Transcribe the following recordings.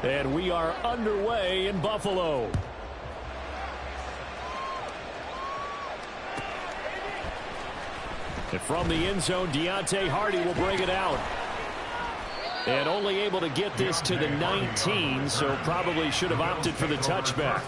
And we are underway in Buffalo. And from the end zone, Deontay Hardy will bring it out. And only able to get this to the 19, so probably should have opted for the touchback.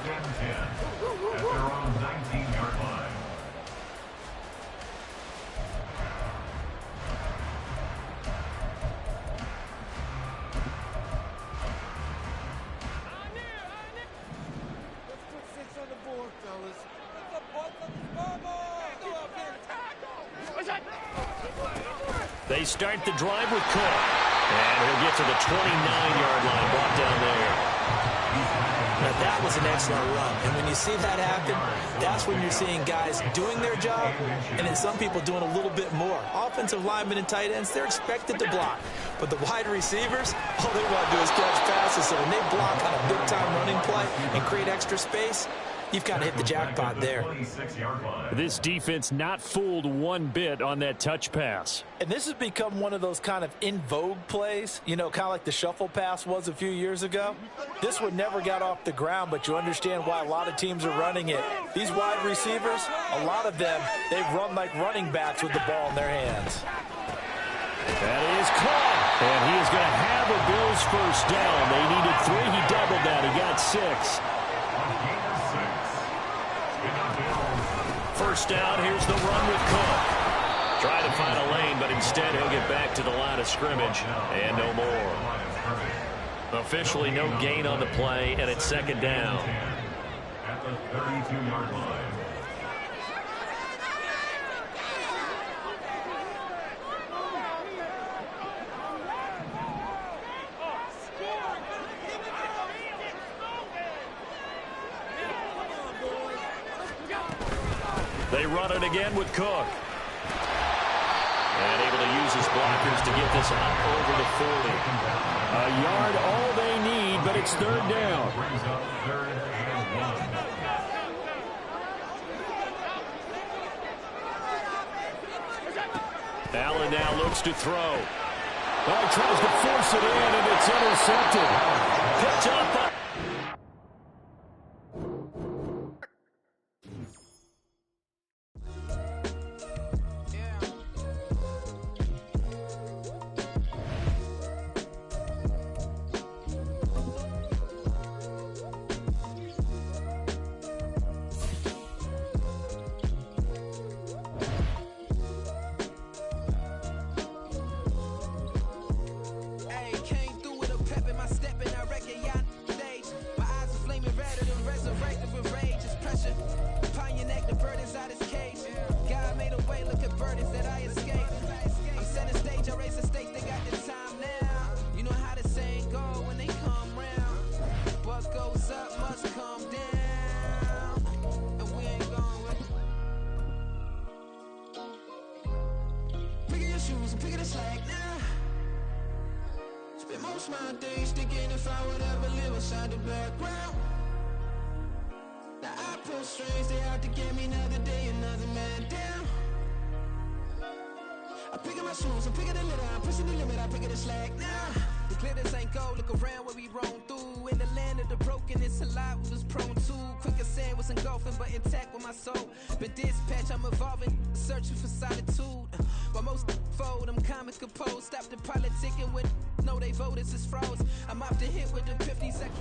They start the drive with Cook. And he'll get to the 29-yard line, brought down there. Now that was an excellent run. And when you see that happen, that's when you're seeing guys doing their job and then some people doing a little bit more. Offensive linemen and tight ends, they're expected to block. But the wide receivers, all they want to do is catch passes. So when they block on a big-time running play and create extra space, you've kind of hit the jackpot there. This defense not fooled one bit on that touch pass. And this has become one of those kind of in vogue plays, you know, kind of like the shuffle pass was a few years ago. This one never got off the ground, but you understand why a lot of teams are running it. These wide receivers, a lot of them, they've run like running backs with the ball in their hands. That is caught. And he is going to have a Bills first down. They needed 3. He doubled that. He got 6. First down, here's the run with Cook. Try to find a lane, but instead he'll get back to the line of scrimmage, and no more. Officially no gain on the play, and it's second down. At the 32-yard line. They run it again with Cook. And able to use his blockers to get this up over the 40. A yard all they need, but it's third down. Brings up 3rd and 1. Allen now looks to throw. Oh, he tries to force it in, and it's intercepted. Picked up by...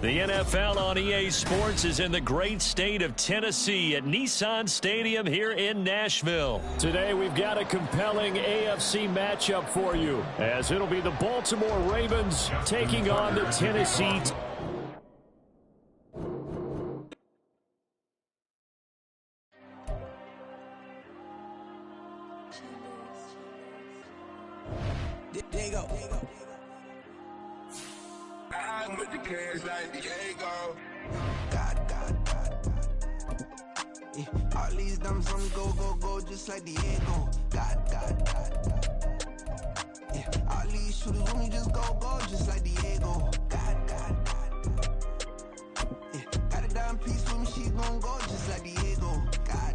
The NFL on EA Sports is in the great state of Tennessee at Nissan Stadium here in Nashville. Today we've got a compelling AFC matchup for you, as it'll be the Baltimore Ravens taking on the Tennessee. There you go. I'm with the cash like Diego. God. Yeah, all these dumps on go, just like Diego. God. Yeah, all these shooters when we just go, just like Diego. God. Yeah, got a dime piece with me, she gon' go just like Diego. God.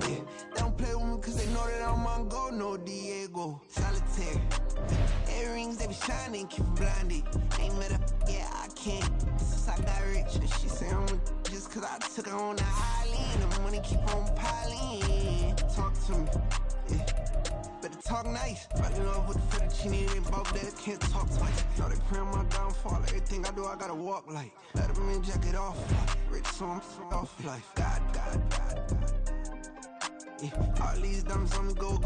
Yeah, they don't play with me cause they know that I'm on go, no Diego. Solid solitaire. Earrings, they be shining, keep them blinded. Ain't met up, yeah, I can't. Since I got rich, and she say I'm a just cause I took her on the island. The money keep on piling. Talk to me, yeah. Better talk nice. Fucking up with the fettuccine, they both dead, can't talk twice. Know they pray on my downfall. Everything I do, I gotta walk like. Let them in, jacket off. Rich, so I'm off life. God. Yeah. All these diamonds on me go,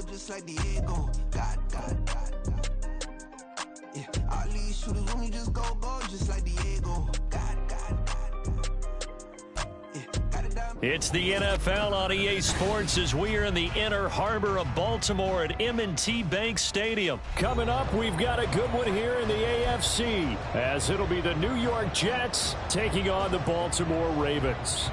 just like Diego. God. Yeah. All these shooters on me just go, just like Diego. God. Yeah. Got it down. It's the NFL on EA Sports as we are in the inner harbor of Baltimore at M&T Bank Stadium. Coming up, we've got a good one here in the AFC as it'll be the New York Jets taking on the Baltimore Ravens.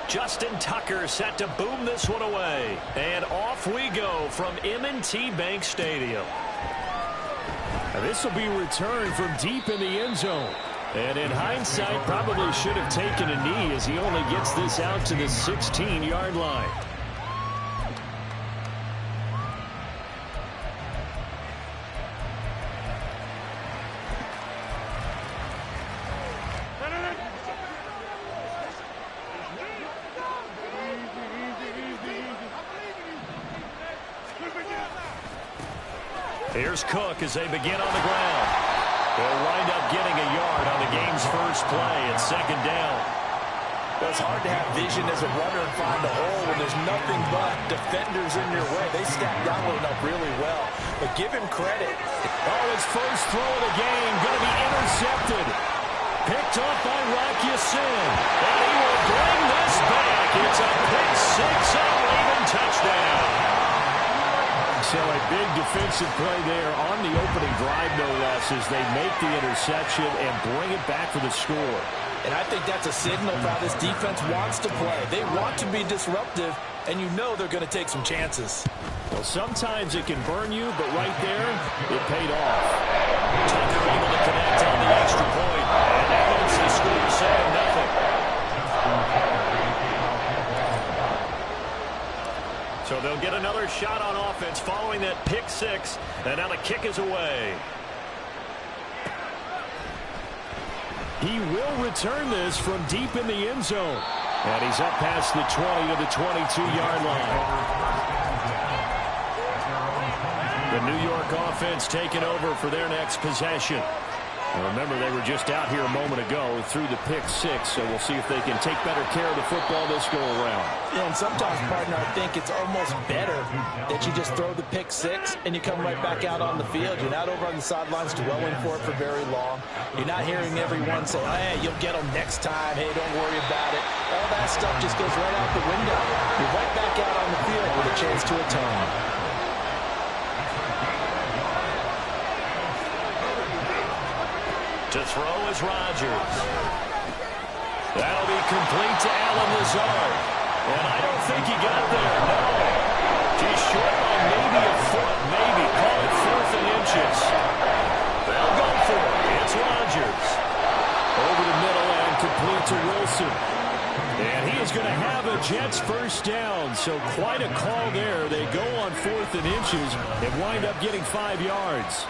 Justin Tucker set to boom this one away. And off we go from M&T Bank Stadium. And this will be returned from deep in the end zone. And in hindsight, probably should have taken a knee as he only gets this out to the 16-yard line. Here's Cook as they begin on the ground. They'll wind up getting a yard on the game's first play at second down. Well, it's hard to have vision as a runner and find a hole when there's nothing but defenders in your way. They stacked that one up really well. But give him credit. Oh, his first throw of the game going to be intercepted. Picked off by Rocky Sin. And he will bring this back. It's a pick six and Raven touchdown. So a big defensive play there on the opening drive, no less, as they make the interception and bring it back for the score. And I think that's a signal for how this defense wants to play. They want to be disruptive, and you know they're going to take some chances. Well, sometimes it can burn you, but right there, it paid off. Tucker able to connect on the extra point, and that makes the score 7-0. So they'll get another shot on offense following that pick six, and now the kick is away. He will return this from deep in the end zone. And he's up past the 20 to the 22-yard line. The New York offense taking over for their next possession. And remember, they were just out here a moment ago through the pick six, so we'll see if they can take better care of the football this go-around. Yeah, and sometimes, partner, I think it's almost better that you just throw the pick six and you come right back out on the field. You're not over on the sidelines dwelling for it for very long. You're not hearing everyone say, hey, you'll get them next time. Hey, don't worry about it. All that stuff just goes right out the window. You're right back out on the field with a chance to atone. To throw is Rodgers. That'll be complete to Allen Lazard. And I don't think he got there, no. He's short by maybe a foot, maybe. Call it 4th and inches. They'll go for it. It's Rodgers. Over the middle and complete to Wilson. And he is going to have a Jets first down. So quite a call there. They go on 4th and inches and wind up getting 5 yards.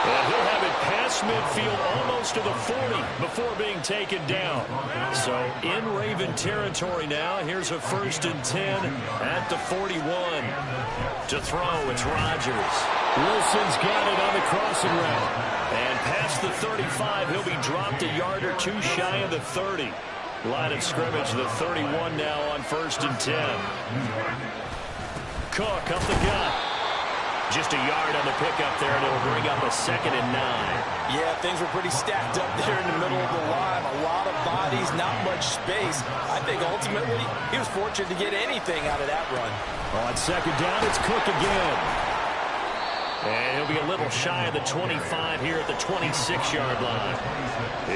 And he'll have it past midfield almost to the 40 before being taken down. So in Raven territory now. Here's a 1st and 10 at the 41. To throw, it's Rodgers. Wilson's got it on the crossing route. And past the 35, he'll be dropped a yard or two shy of the 30. Line of scrimmage, the 31 now on 1st and 10. Cook up the gut. Just a yard on the pickup there, and it'll bring up a 2nd and 9. Yeah, things were pretty stacked up there in the middle of the line. A lot of bodies, not much space. I think ultimately he was fortunate to get anything out of that run. On 2nd down, it's Cook again. And he'll be a little shy of the 25 here at the 26-yard line.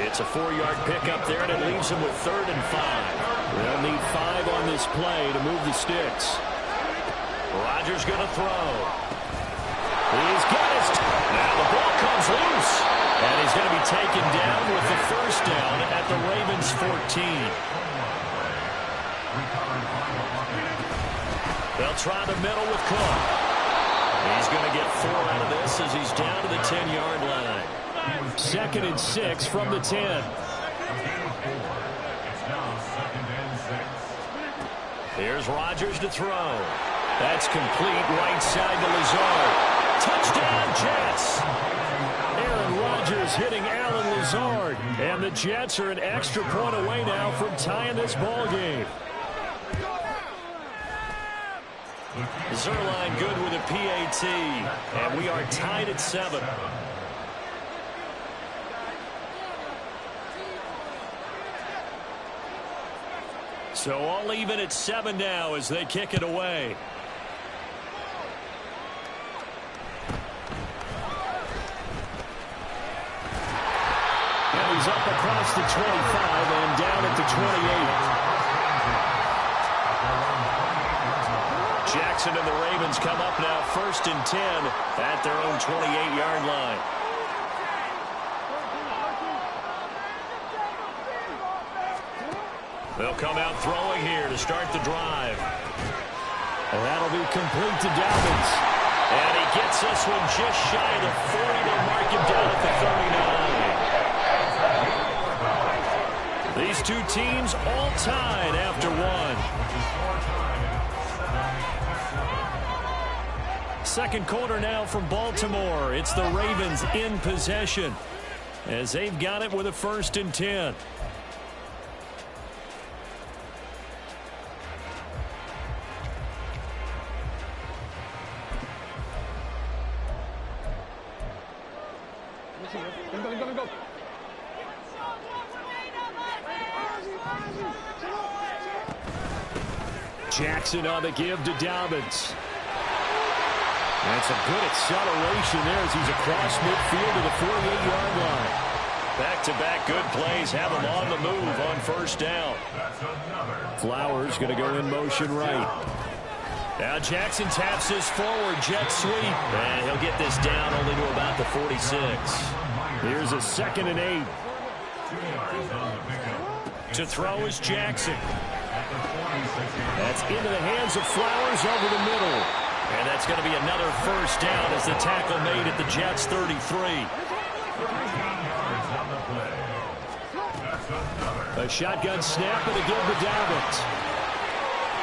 It's a 4-yard pickup there, and it leaves him with 3rd and 5. They'll need 5 on this play to move the sticks. Rodgers going to throw. He's got his... Now the ball comes loose. And he's going to be taken down with the first down at the Ravens 14. They'll try the middle with Cook. He's going to get 4 out of this as he's down to the 10-yard line. 2nd and 6 from the 10. Here's Rodgers to throw. That's complete right side to Lazard. Touchdown, Jets. Aaron Rodgers hitting Alan Lazard. And the Jets are an extra point away now from tying this ball game. Zerline good with a PAT, and we are tied at 7. So all even at 7 now as they kick it away. And he's up across the 25 and down at the 28. Jackson and the Ravens come up now 1st and 10 at their own 28-yard line. They'll come out throwing here to start the drive. And that'll be complete to Dobbins. And he gets this one just shy of the 40. They'll mark him down at the 39. These two teams all tied after 1. Second quarter now from Baltimore. It's the Ravens in possession as they've got it with a 1st and 10. Go. Jackson on the give to Dobbins. That's a good acceleration there as he's across midfield to the 48-yard line. Back-to-back good plays have him on the move on 1st down. Flowers going to go in motion right. Now Jackson taps this forward jet sweep. And he'll get this down only to about the 46. Here's a 2nd and 8. To throw is Jackson. That's into the hands of Flowers over the middle. And that's going to be another 1st down as the tackle made at the Jets 33. A shotgun snap and a give to Dobbins.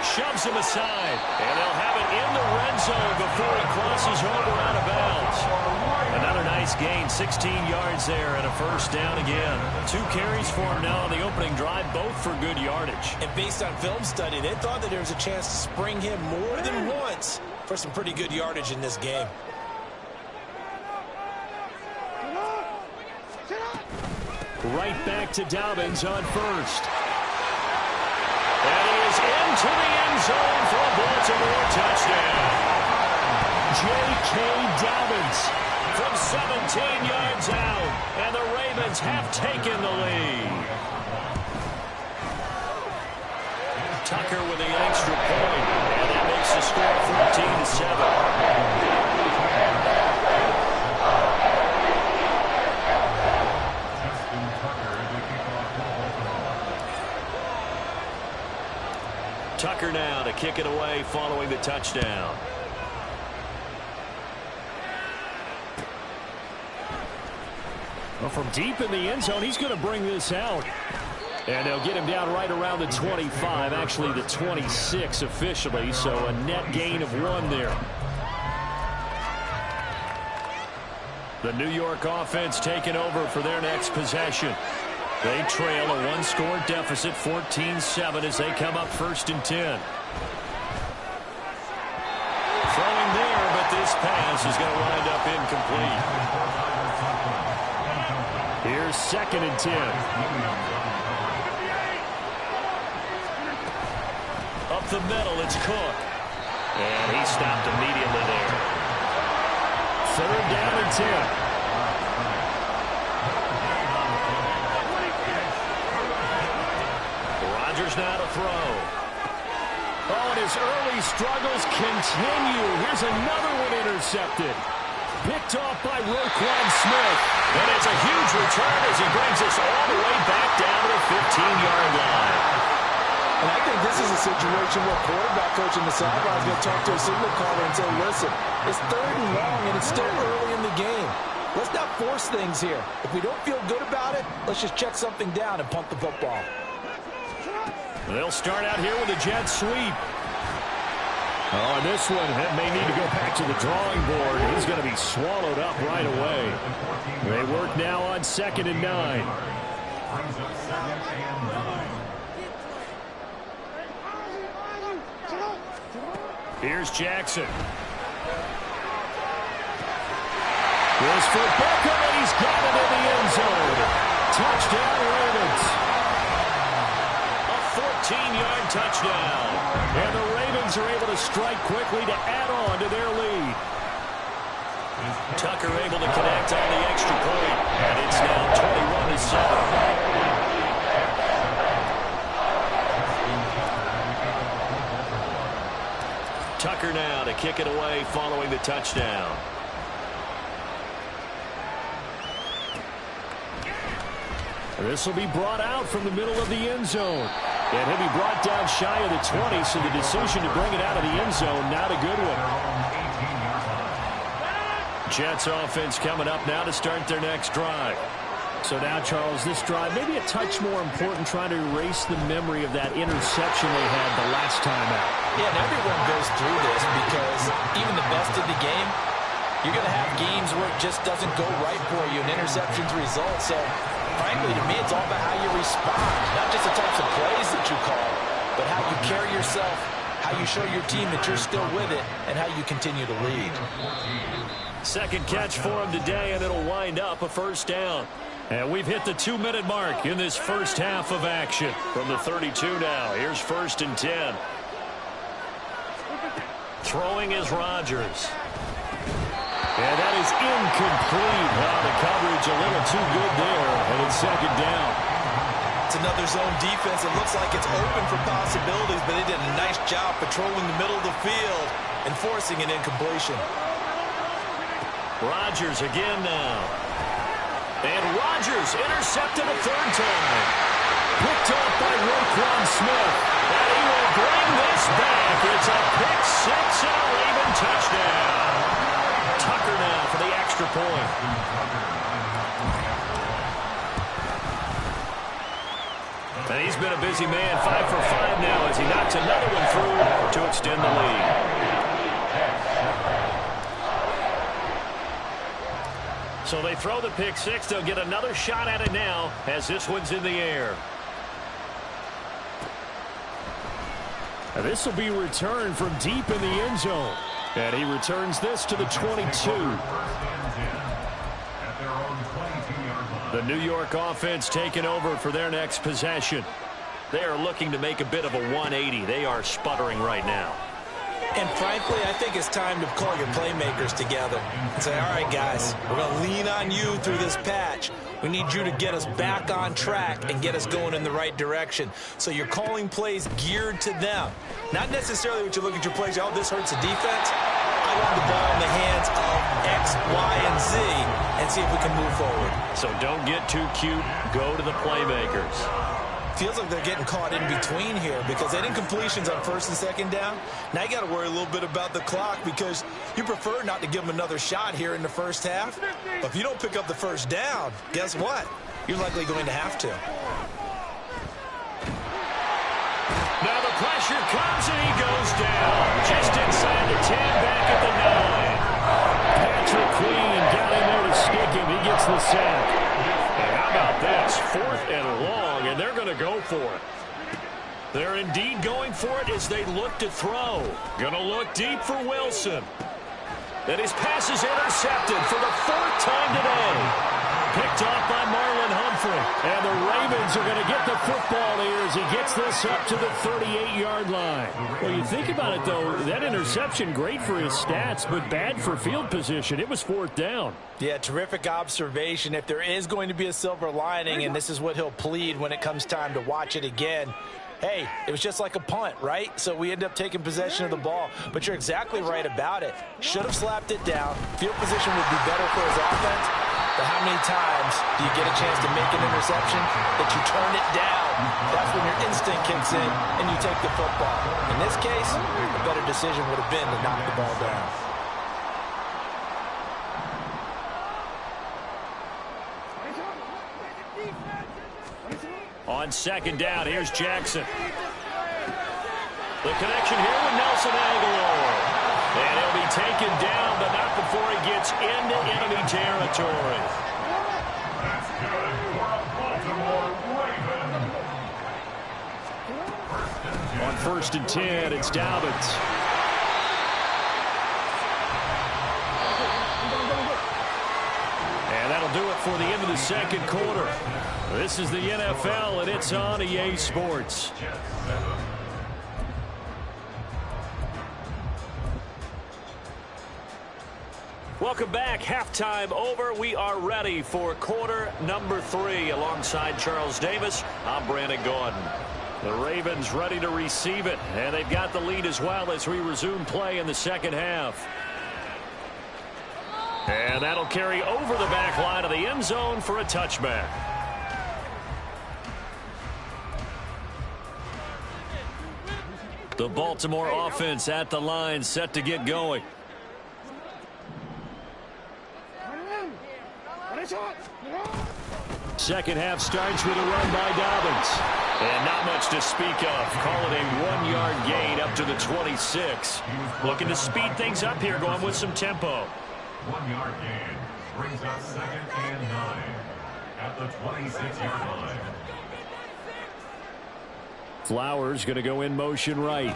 Shoves him aside. And they'll have it in the red zone before he crosses over out of bounds. Another nice gain, 16 yards there and a 1st down again. 2 carries for him now on the opening drive, both for good yardage. And based on film study, they thought that there was a chance to spring him more than once for some pretty good yardage in this game. Right back to Dobbins on 1st. And he is into the end zone for a Baltimore touchdown. J.K. Dobbins from 17 yards out. And the Ravens have taken the lead. Tucker with the extra point. And that makes the score 14-7. Tucker now to kick it away following the touchdown. Well, from deep in the end zone, he's going to bring this out. And they'll get him down right around the 25, actually the 26 officially, so a net gain of 1 there. The New York offense taking over for their next possession. They trail a 1-score deficit, 14-7, as they come up 1st and 10. Throwing there, but this pass is going to wind up incomplete. Here's 2nd and 10. Up the middle, it's Cook. And he stopped immediately there. Third down and 10. Rodgers now to throw. Oh, and his early struggles continue. Here's another one intercepted. Picked off by Roquan Smith. And it's a huge return as he brings us all the way back down to the 15-yard line. And I think this is a situation where quarterback coach in the sideline is going to talk to a signal caller and say, listen, it's 3rd and long and it's still early in the game. Let's not force things here. If we don't feel good about it, let's just check something down and punt the football. They'll start out here with a jet sweep. Oh, and this one may need to go back to the drawing board. He's going to be swallowed up right away. They work now on 2nd and 9. Here's Jackson. Goes for Beckham, and he's got it in the end zone. Touchdown, Ravens. A 14-yard touchdown. And the Ravens are able to strike quickly to add on to their lead. Tucker able to connect on the extra point. And it's now 21-7. Tucker now to kick it away following the touchdown. This will be brought out from the middle of the end zone. And he'll be brought down shy of the 20, so the decision to bring it out of the end zone, not a good one. Jets offense coming up now to start their next drive. So now, Charles, this drive maybe a touch more important, trying to erase the memory of that interception they had the last time out. Yeah, and everyone goes through this because even the best in the game, you're going to have games where it just doesn't go right for you, and interceptions result. So, frankly, to me, it's all about how you respond, not just the types of plays that you call, but how you carry yourself, how you show your team that you're still with it, and how you continue to lead. Second catch for him today, and it'll wind up a first down. And we've hit the 2-minute mark in this first half of action. From the 32 now, here's 1st and 10. Throwing is Rodgers. And that is incomplete. Wow, the coverage a little too good there, and it's 2nd down. It's another zone defense. It looks like it's open for possibilities, but they did a nice job patrolling the middle of the field and forcing an incompletion. Rodgers again now. And Rodgers intercepted a 3rd time. Picked off by Roquan Smith. And he will bring this back. It's a pick 6 and a Raven touchdown. Tucker now for the extra point. And he's been a busy man, 5 for 5 now as he knocks another one through to extend the lead. So they throw the pick 6. They'll get another shot at it now as this one's in the air. And this will be returned from deep in the end zone. And he returns this to the 22. The New York offense taking over for their next possession. They are looking to make a bit of a 180. They are sputtering right now. And frankly, I think it's time to call your playmakers together and say, all right, guys, we're going to lean on you through this patch. We need you to get us back on track and get us going in the right direction. So you're calling plays geared to them. Not necessarily what you look at your plays, oh, this hurts the defense. I want the ball in the hands of X, Y, and Z and see if we can move forward. So don't get too cute. Go to the playmakers. Feels like they're getting caught in between here because they didn't completions on 1st and 2nd down. Now you got to worry a little bit about the clock because you prefer not to give them another shot here in the first half. But if you don't pick up the first down, guess what? You're likely going to have to. Now the pressure comes and he goes down. Just inside the 10, back at the 9. Patrick Queen got in there to stick him. He gets the sack. And how about this? 4th and long, and they're going to go for it. They're indeed going for it as they look to throw. Going to look deep for Wilson. And his pass is intercepted for the 4th time today. Picked off by Marlon Humphrey. And the Ravens are going to get the football here as he gets this up to the 38-yard line. Well, you think about it, though, that interception, great for his stats, but bad for field position. It was 4th down. Yeah, terrific observation. If there is going to be a silver lining, and this is what he'll plead when it comes time to watch it again, hey, it was just like a punt, right? So we end up taking possession of the ball. But you're exactly right about it. Should have slapped it down. Field position would be better for his offense. But how many times do you get a chance to make an interception that you turn it down? That's when your instinct kicks in and you take the football. In this case, a better decision would have been to knock the ball down. On 2nd down, here's Jackson. The connection here with Nelson Aguilar. And he'll be taken down, but not before he gets into enemy territory. That's good for a Baltimore Raven. On 1st and 10, it's Dobbins. And that'll do it for the end of the 2nd quarter. This is the NFL, and it's on EA Sports. Welcome back. Halftime over. We are ready for quarter number 3. Alongside Charles Davis, I'm Brandon Gordon. The Ravens ready to receive it, and they've got the lead as well as we resume play in the 2nd half. And that'll carry over the back line of the end zone for a touchback. The Baltimore offense at the line, set to get going. Second half starts with a run by Dobbins. And not much to speak of. Call it a 1-yard gain up to the 26. Looking to speed things up here, going with some tempo. 1-yard gain brings up 2nd and 9 at the 26-yard line. Flowers going to go in motion right.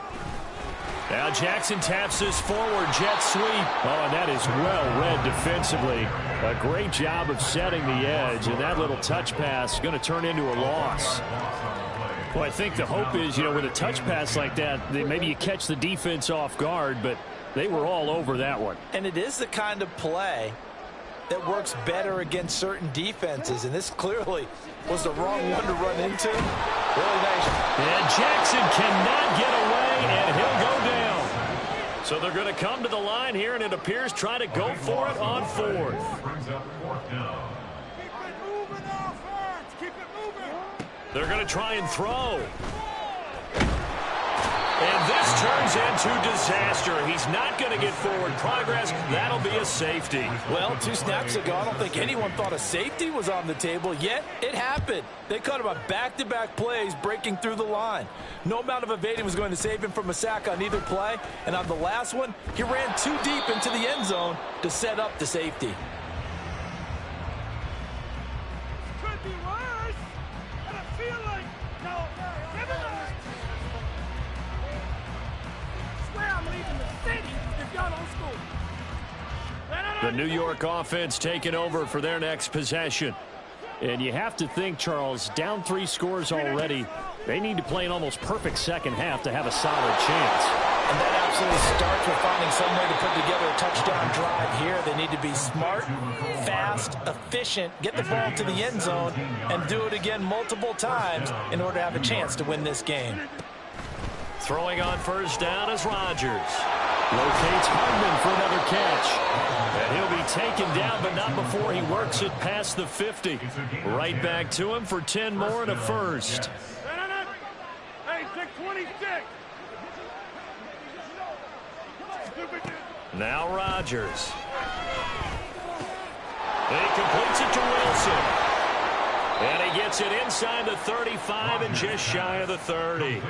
Now Jackson taps this forward jet sweep. Oh, and that is well read defensively. A great job of setting the edge, and that little touch pass is going to turn into a loss. Well, I think the hope is, with a touch pass like that, maybe you catch the defense off guard, but they were all over that one. And it is the kind of play that works better against certain defenses, and this clearly was the wrong one to run into. Really nice. And Jackson cannot get away, and he'll go down. So they're going to come to the line here, and it appears try to go for it on 4th. Brings up 4th down. Keep it moving, offense. Keep it moving. They're going to try and throw. And this turns into disaster. He's not going to get forward progress. That'll be a safety. Well, 2 snaps ago, I don't think anyone thought a safety was on the table, yet it happened. They caught him on back-to-back plays breaking through the line. No amount of evading was going to save him from a sack on either play. And on the last one, he ran too deep into the end zone to set up the safety. Could be worse. And I feel like, no, give it up. I'm leaving the city if y'all don't score. The New York offense taking over for their next possession. And you have to think, Charles, down 3 scores already. They need to play an almost perfect second half to have a solid chance. And that absolutely starts with finding some way to put together a touchdown drive here. They need to be smart, fast, efficient, get the ball to the end zone, and do it again multiple times in order to have a chance to win this game. Throwing on 1st down is Rodgers. Locates Hardman for another catch. And he'll be taken down, but not before he works it past the 50. Right back to him for 10 more and a first. Hey, 626. Now Rodgers. He completes it to Wilson. And he gets it inside the 35 and just shy of the 30.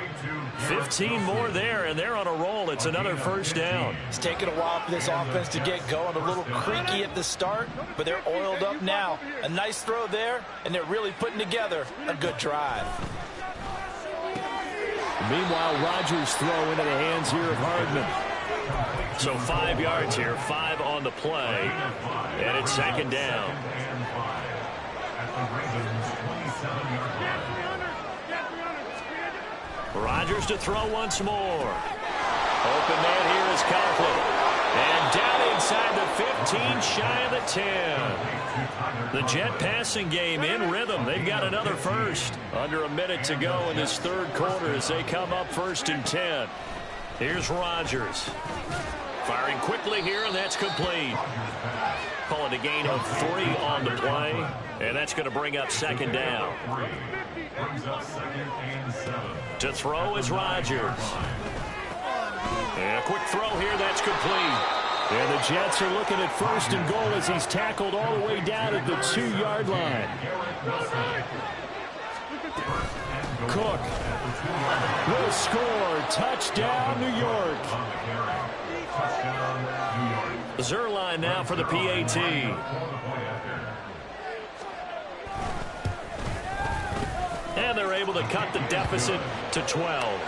15 more there, and they're on a roll. It's another 1st down. It's taken a while for this offense to get going. A little creaky at the start, but they're oiled up now. A nice throw there, and they're really putting together a good drive. Meanwhile, Rodgers' throw into the hands here of Hardman. So 5 yards here, 5 on the play, and it's 2nd down. Rodgers to throw once more. Open man here is Conklin. And down inside the 15, shy of the 10. The Jet passing game in rhythm. They've got another first. Under a minute to go in this third quarter as they come up 1st and 10. Here's Rodgers. Firing quickly here, and that's complete. Call it a gain of 3 on the play, and that's going to bring up 2nd down. To throw is Rodgers. And a quick throw here, that's complete. And the Jets are looking at 1st and goal as he's tackled all the way down at the 2-yard line. Cook will score. Touchdown, New York. Zerline now for the PAT. And they're able to cut the deficit to 12.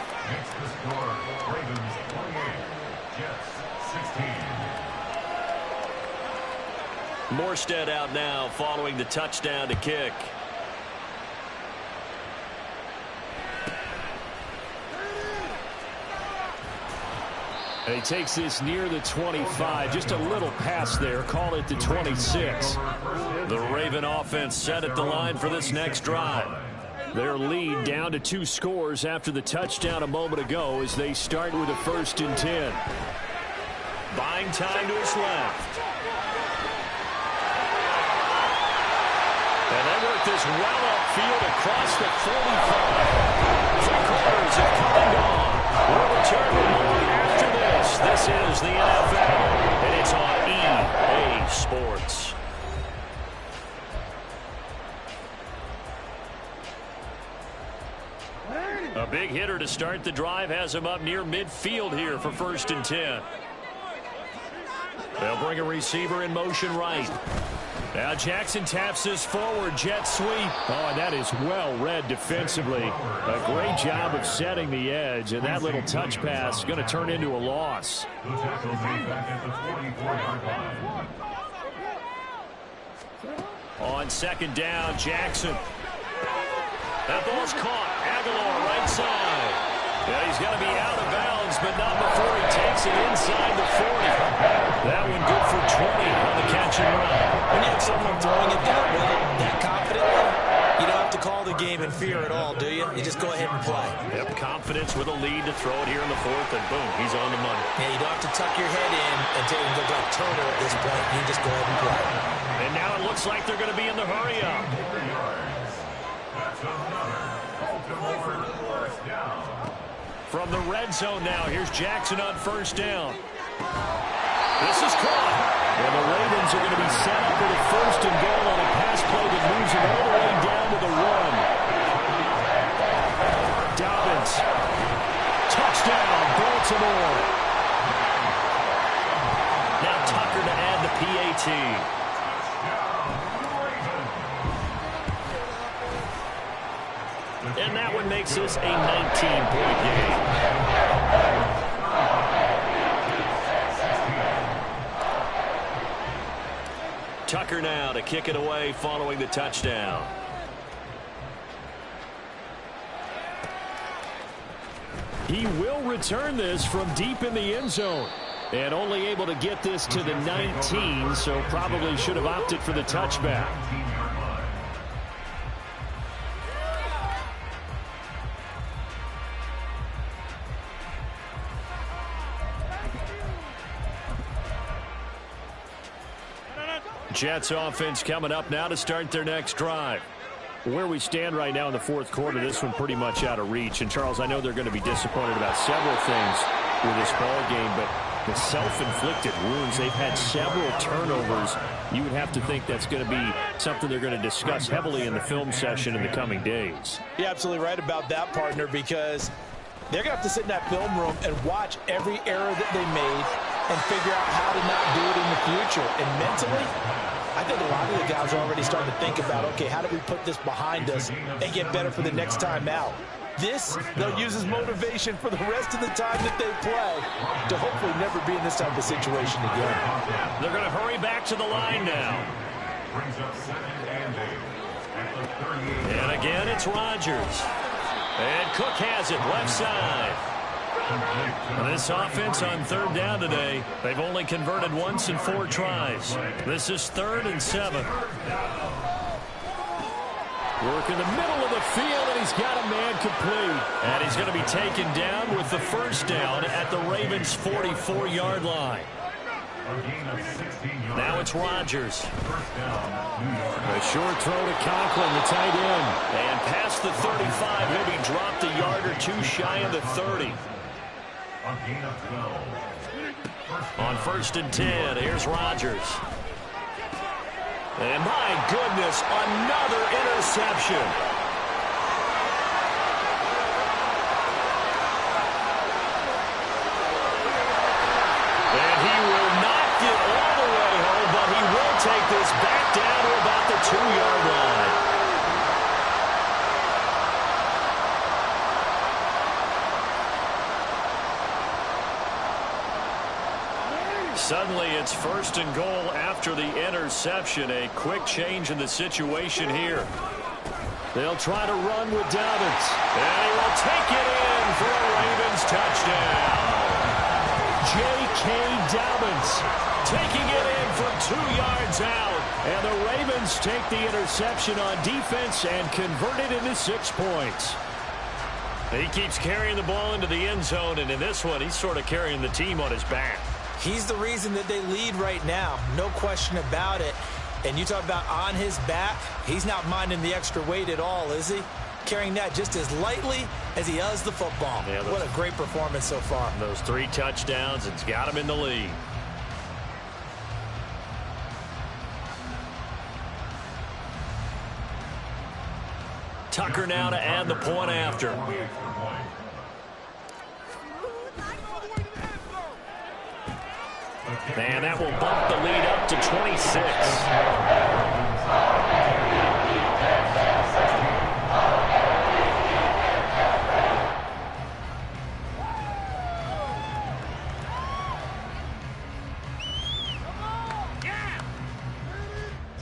Morstead out now following the touchdown to kick. He takes this near the 25. Just a little pass there. Call it the 26. The Raven offense set at the line for this next drive. Their lead down to 2 scores after the touchdown a moment ago as they start with a 1st and 10. Buying time to his left. And they work this well upfield across the 45. 3 quarters have come and gone. We'll return with more after this. This is the NFL, and it's on EA Sports. A big hitter to start the drive has him up near midfield here for 1st and 10. They'll bring a receiver in motion right. Now Jackson taps this forward, jet sweep. Oh, and that is well read defensively. A great job of setting the edge, and that little touch pass is going to turn into a loss. On 2nd down, Jackson. That ball's caught. Aguilar right side. Yeah, he's going to be out of bounds, but not before he takes it inside the 40. That one good for 20 on the catch and run. When you have someone throwing it that well, that confidently, you don't have to call the game in fear at all, do you? You just go ahead and play. Yep, confidence with a lead to throw it here in the 4th, and boom, he's on the money. Yeah, you don't have to tuck your head in and take him look like Turner at this point. You just go ahead and play. And now it looks like they're going to be in the hurry-up. From the red zone now, here's Jackson on 1st down. This is caught. And the Ravens are going to be set up with a 1st and goal on a pass play that moves them all the way down to the 1. Dobbins. Touchdown, Baltimore. Now Tucker to add the PAT. And that one makes this a 19-point game. Tucker now to kick it away following the touchdown. He will return this from deep in the end zone. And only able to get this to the 19, so probably should have opted for the touchback. Jets offense coming up now to start their next drive. Where we stand right now in the 4th quarter, this one pretty much out of reach. And, Charles, I know they're going to be disappointed about several things with this ball game, but the self-inflicted wounds, they've had several turnovers. You would have to think that's going to be something they're going to discuss heavily in the film session in the coming days. You're absolutely right about that, partner, because they're going to have to sit in that film room and watch every error that they made and figure out how to not do it in the future. And mentally, I think a lot of the guys are already starting to think about, okay, how do we put this behind us and get better for the next time out? This, they'll use as motivation for the rest of the time that they play to hopefully never be in this type of situation again. They're going to hurry back to the line now. And again, it's Rodgers. And Cook has it left side. This offense on third down today, they've only converted once in 4 tries. This is 3rd and 7. Work in the middle of the field, and he's got a man complete. And he's going to be taken down with the first down at the Ravens' 44-yard line. Now it's Rodgers. A short throw to Conklin, the tight end. And past the 35, maybe dropped a yard or 2 shy of the 30. On 1st and 10, here's Rodgers. And my goodness, another interception. And he will not get all the way home, but he will take this back down to about the 2-yard line. Suddenly, it's 1st and goal after the interception. A quick change in the situation here. They'll try to run with Dobbins. And he will take it in for a Ravens touchdown. J.K. Dobbins taking it in from 2 yards out. And the Ravens take the interception on defense and convert it into 6 points. He keeps carrying the ball into the end zone, and in this one, he's sort of carrying the team on his back. He's the reason that they lead right now. No question about it. And you talk about on his back, he's not minding the extra weight at all, is he? Carrying that just as lightly as he does the football. Yeah, what a great performance so far. Those 3 touchdowns, it's got him in the lead. Tucker now to add the point after. And that will bump the lead up to 26.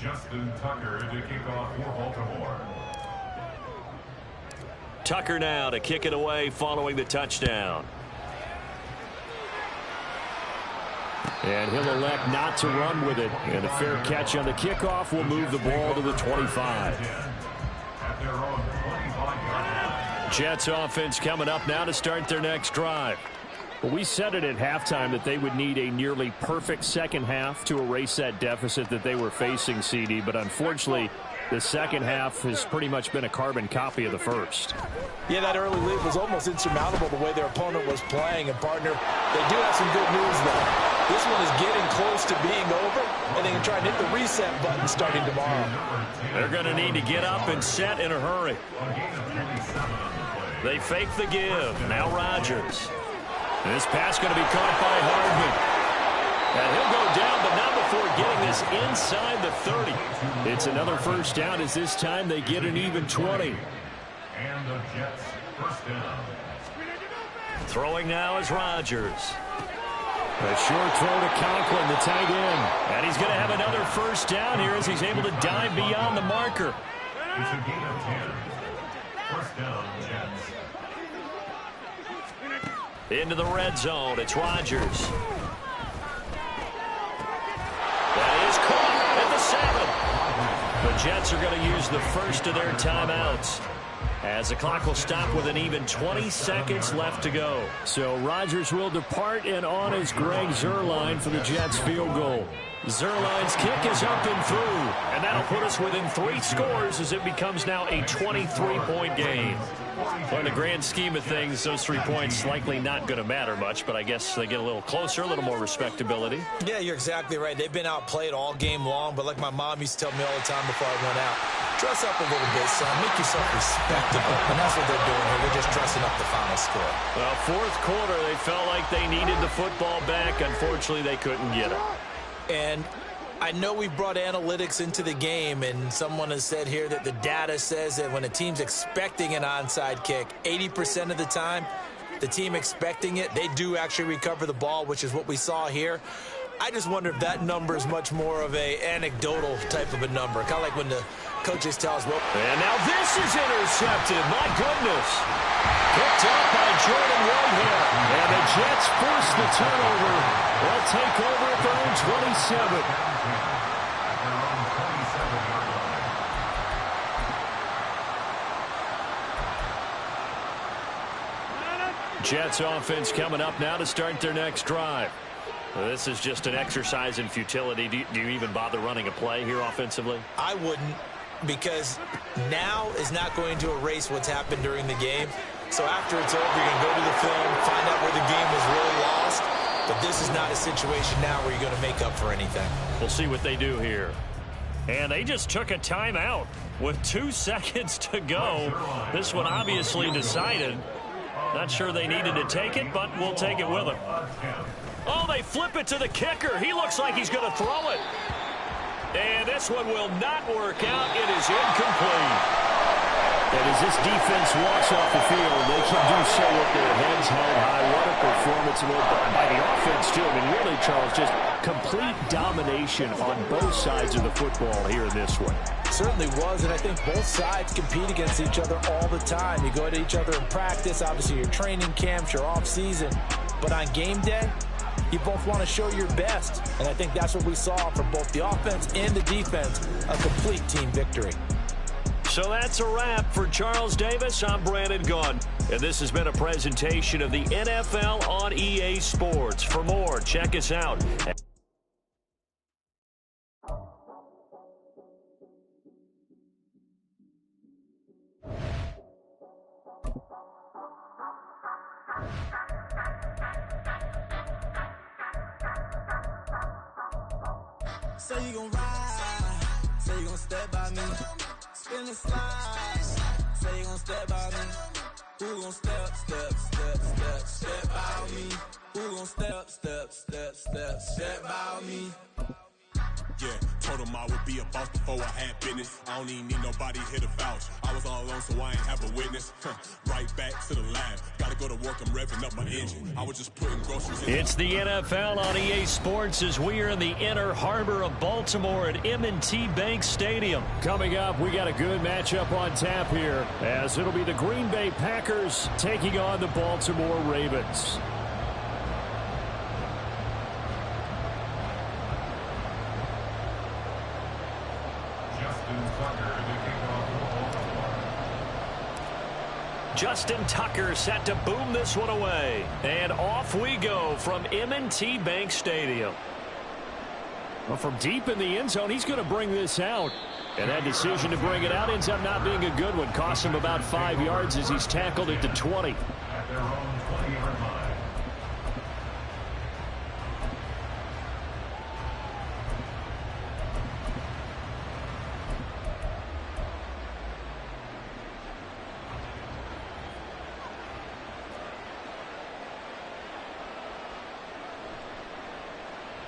Justin Tucker to kick off for Baltimore. Tucker now to kick it away following the touchdown. And he'll elect not to run with it. And a fair catch on the kickoff will move the ball to the 25. Jets offense coming up now to start their next drive. Well, we said it at halftime that they would need a nearly perfect second half to erase that deficit that they were facing, CD. But unfortunately, the second half has pretty much been a carbon copy of the first. Yeah, that early lead was almost insurmountable the way their opponent was playing. And, partner, they do have some good news, though. This one is getting close to being over, and they can try and hit the reset button starting tomorrow. They're going to need to get up and set in a hurry. They fake the give. Now Rodgers. This pass going to be caught by Hardman. And he'll go down, but not before getting this inside the 30. It's another first down as this time they get an even 20. And the Jets first down. Throwing now is Rodgers. A short throw to Conklin, the tight end. And he's going to have another first down here as he's able to dive beyond the marker. It's a gain of 10. First down, Jets. Into the red zone, it's Rodgers. That is caught at the 7. The Jets are going to use the first of their timeouts, as the clock will stop with an even 20 seconds left to go. So Rodgers will depart, and on is Greg Zuerlein for the Jets field goal. Zuerlein's kick is up and through, and that'll put us within 3 scores as it becomes now a 23-point game. Well, in the grand scheme of things, those 3 points likely not going to matter much, but I guess they get a little closer, a little more respectability. Yeah, you're exactly right. They've been outplayed all game long, but like my mom used to tell me all the time before I went out, dress up a little bit, son. Make yourself respectable. And that's what they're doing here. They're just dressing up the final score. Well, fourth quarter, they felt like they needed the football back. Unfortunately, they couldn't get it. And I know we've brought analytics into the game, and someone has said here that the data says that when a team's expecting an onside kick, 80% of the time, the team expecting it, they do actually recover the ball, which is what we saw here. I just wonder if that number is much more of a anecdotal type of a number, kind of like when the Coaches tell us, well, and now this is intercepted. My goodness. Picked up by Jordan Whitehead. And the Jets force the turnover. They'll take over at their own 27. Jets offense coming up now to start their next drive. This is just an exercise in futility. Do you even bother running a play here offensively? I wouldn't, because now is not going to erase what's happened during the game. So after it's over, you're going to go to the film, find out where the game was really lost. But this is not a situation now where you're going to make up for anything. We'll see what they do here. And they just took a timeout with 2 seconds to go. This one obviously decided. Not sure they needed to take it, but we'll take it with them. Oh, they flip it to the kicker. He looks like he's going to throw it. And this one will not work out. It is incomplete. And as this defense walks off the field, they can do so with their heads held high. What a performance by the offense, too. I mean, really, Charles, just complete domination on both sides of the football here in this one. Certainly was, and I think both sides compete against each other all the time. You go to each other in practice, obviously your training camps, your off-season. But on game day, you both want to show your best. And I think that's what we saw from both the offense and the defense, a complete team victory. So that's a wrap for Charles Davis. I'm Brandon Gunn. And this has been a presentation of the NFL on EA Sports. For more, check us out. Say you gon' ride, say you gon' step by me, spin the slide, say you gon' step by me, who gon' step by me, who gon' step by me. Yeah, told him I would be a boss before I had business. I don't even need nobody here to vouch. I was all alone, so I ain't have a witness. Right back to the lab. Gotta go to work, I'm revving up my engine. I was just putting groceries in. It's the NFL on EA Sports as we are in the inner harbor of Baltimore at M&T Bank Stadium. Coming up, we got a good matchup on tap here, as it'll be the Green Bay Packers taking on the Baltimore Ravens. Justin Tucker set to boom this one away. And off we go from M&T Bank Stadium. Well, from deep in the end zone, he's going to bring this out. And that decision to bring it out ends up not being a good one. Cost him about 5 yards as he's tackled at the 20. At their own 20-yard line.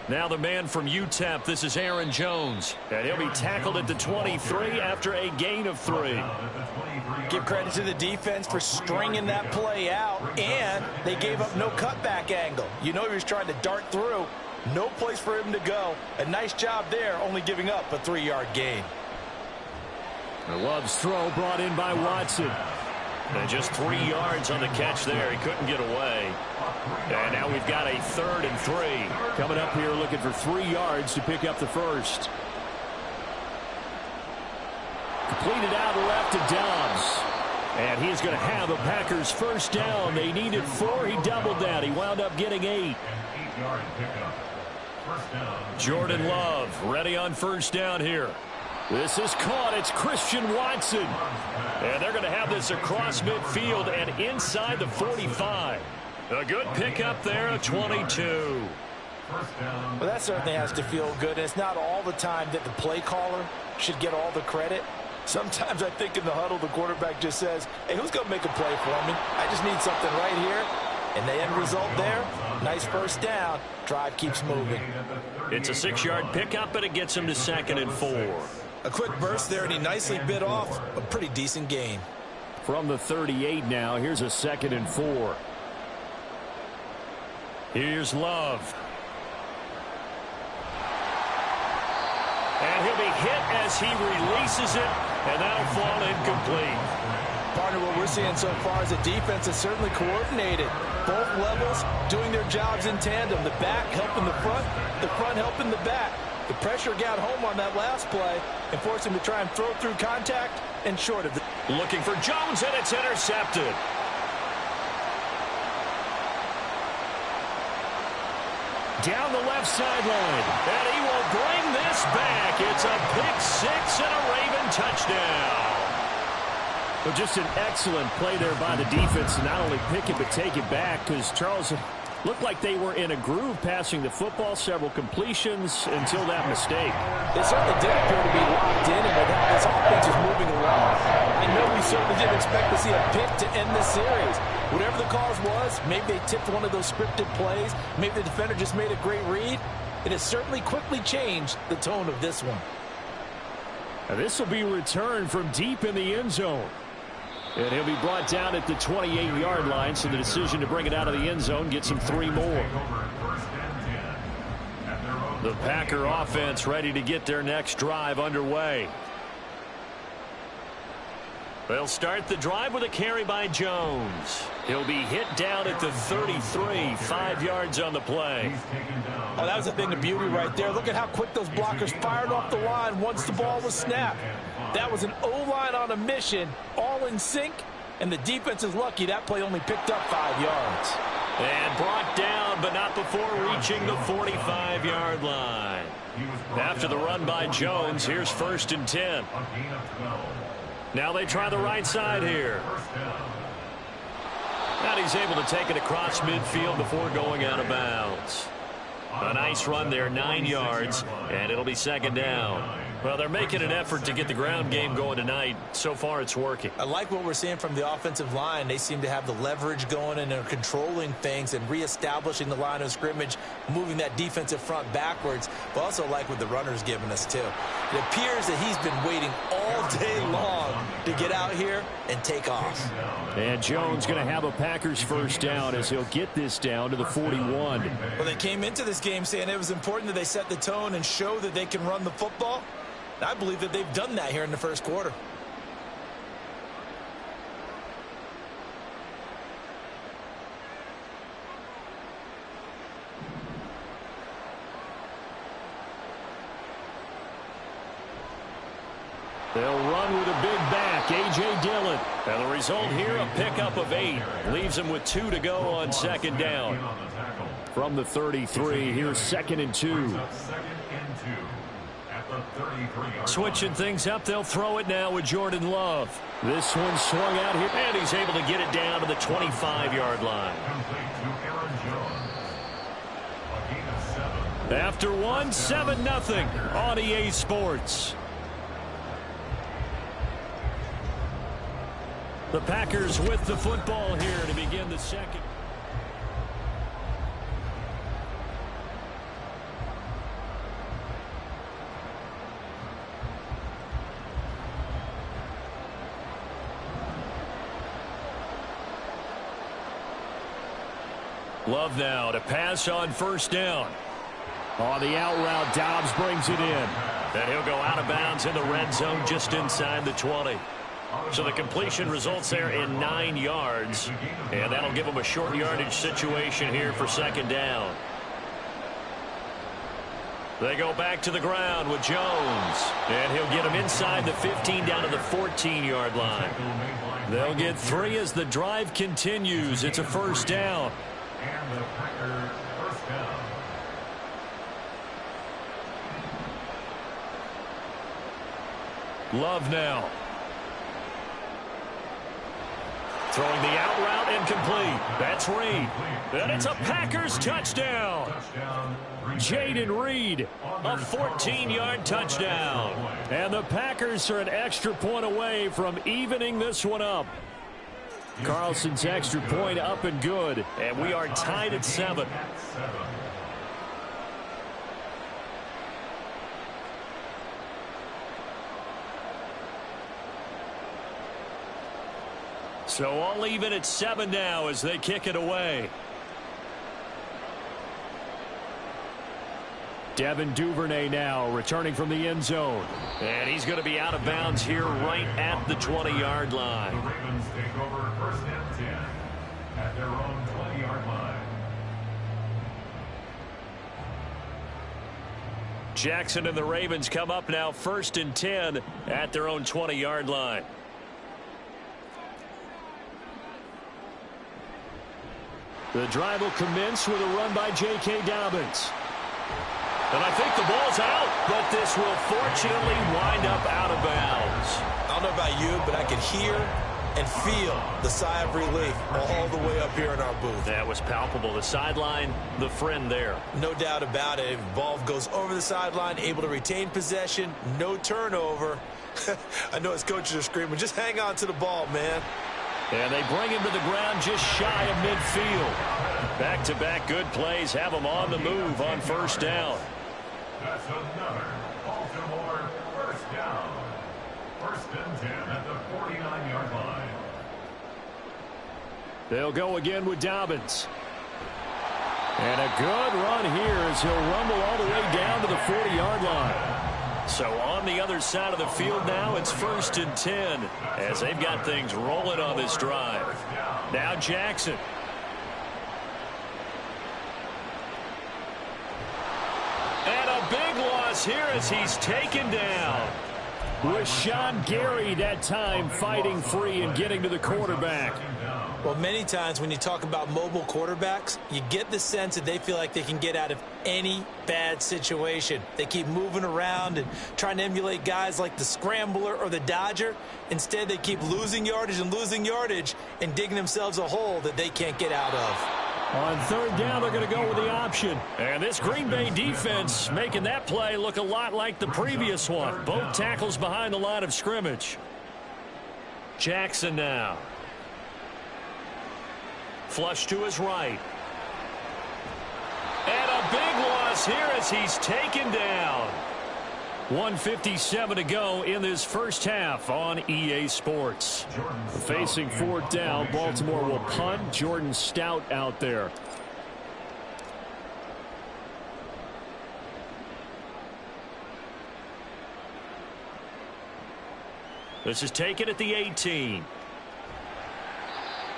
Now the man from UTEP, this is Aaron Jones. And he'll be tackled at the 23 after a gain of 3. Give credit to the defense for stringing that play out, and they gave up no cutback angle. You know he was trying to dart through. No place for him to go. A nice job there, only giving up a 3-yard gain. Love's throw brought in by Watson. And just 3 yards on the catch there. He couldn't get away. And now we've got a 3rd and 3. Coming up here looking for 3 yards to pick up the first. Completed out left to Dobbs. And he's going to have a Packers first down. They needed 4. He doubled that. He wound up getting 8. An 8-yard pickup. First down. Jordan Love ready on first down here. This is caught. It's Christian Watson. And they're going to have this across midfield and inside the 45. A good pickup there at 22. Well, that certainly has to feel good. It's not all the time that the play caller should get all the credit. Sometimes I think in the huddle, the quarterback just says, hey, who's going to make a play for me? I just need something right here. And the end result there, nice first down. Drive keeps moving. It's a 6-yard pickup, but it gets him to 2nd and 4. A quick burst there, and he nicely bit off a pretty decent gain. From the 38 now, here's a 2nd and 4. Here's Love. And he'll be hit as he releases it. And that'll fall incomplete. Partner, what we're seeing so far is the defense is certainly coordinated. Both levels doing their jobs in tandem. The back helping the front helping the back. The pressure got home on that last play and forced him to try and throw through contact and short of it. Looking for Jones, and it's intercepted. Down the left sideline, and he will bring this back. It's a pick six and a Raven touchdown. Well, just an excellent play there by the defense to not only pick it but take it back, because Charles looked like they were in a groove passing the football, several completions until that mistake. They certainly did appear to be locked in, and with how this offense is moving along, I know we certainly didn't expect to see a pick to end the series. Whatever the cause was, maybe they tipped one of those scripted plays, maybe the defender just made a great read. It has certainly quickly changed the tone of this one. Now this will be returned from deep in the end zone. And he'll be brought down at the 28-yard line, so the decision to bring it out of the end zone gets him 3 more. The Packer offense ready to get their next drive underway. They'll start the drive with a carry by Jones. He'll be hit down at the 33, 5 yards on the play. Oh, that was a thing of beauty right there. Look at how quick those blockers fired off the line once the ball was snapped. That was an O-line on a mission, all in sync, and the defense is lucky that play only picked up 5 yards. And brought down, but not before reaching the 45-yard line. After the run by Jones, here's 1st and 10. Now they try the right side here. And he's able to take it across midfield before going out of bounds. A nice run there, 9 yards, and it'll be 2nd down. Well, they're making an effort to get the ground game going tonight. So far, it's working. I like what we're seeing from the offensive line. They seem to have the leverage going, and they're controlling things and reestablishing the line of scrimmage, moving that defensive front backwards. But also like what the runner's giving us, too. It appears that he's been waiting all day long to get out here and take off. And Jones going to have a Packers 1st down as he'll get this down to the 41. Well, they came into this game saying it was important that they set the tone and show that they can run the football. I believe that they've done that here in the 1st quarter. They'll run with a big back, A.J. Dillon. And the result here, a pickup of 8. Leaves him with 2 to go on 2nd down. From the 33, here's 2nd and 2. Switching things up, they'll throw it now with Jordan Love. This one swung out here. And he's able to get it down to the 25-yard line. After 1, 7-0 on EA Sports. The Packers with the football here to begin the 2nd. Love now to pass on 1st down. On the out route, Dobbs brings it in. And he'll go out of bounds in the red zone just inside the 20. So the completion results there in 9 yards. And that'll give him a short yardage situation here for 2nd down. They go back to the ground with Jones. And he'll get him inside the 15 down to the 14-yard line. They'll get 3 as the drive continues. It's a 1st down. And the Packer 1st down. Love now. Throwing the out route incomplete. That's Reed. And it's a Packers touchdown. Jaden Reed, a 14-yard touchdown. And the Packers are an extra point away from evening this one up. Carlson's extra point up and good. And we are tied at 7. So all even at 7 now as they kick it away. Devin Duvernay now returning from the end zone. And he's going to be out of bounds here right at the 20-yard line. The Ravens take over 1st and 10 at their own 20-yard line. Jackson and the Ravens come up now 1st and 10 at their own 20-yard line. The drive will commence with a run by J.K. Dobbins. And I think the ball's out, but this will fortunately wind up out of bounds. I don't know about you, but I could hear and feel the sigh of relief all the way up here in our booth. That was palpable. The sideline, the friend there. No doubt about it. Ball goes over the sideline, able to retain possession, no turnover. I know his coaches are screaming, just hang on to the ball, man. And they bring him to the ground just shy of midfield. Back-to-back good plays have him on the move on 1st down. That's another Baltimore 1st down. 1st and 10 at the 49-yard line. They'll go again with Dobbins. And a good run here as he'll rumble all the way down to the 40-yard line. So on the other side of the field now, it's 1st and 10 as they've got things rolling on this drive. Now Jackson. And a big loss here as he's taken down. Rashawn Gary that time fighting free and getting to the quarterback. Well, many times when you talk about mobile quarterbacks, you get the sense that they feel like they can get out of any bad situation. They keep moving around and trying to emulate guys like the Scrambler or the Dodger. Instead, they keep losing yardage and digging themselves a hole that they can't get out of. On 3rd down, they're going to go with the option. And this Green Bay defense making that play look a lot like the previous one. Both tackles behind the line of scrimmage. Jackson now. Flush to his right. And a big loss here as he's taken down. 1:57 to go in this first half on EA Sports. Facing 4th down, Baltimore will punt. Jordan Stout out there. This is taken at the 18.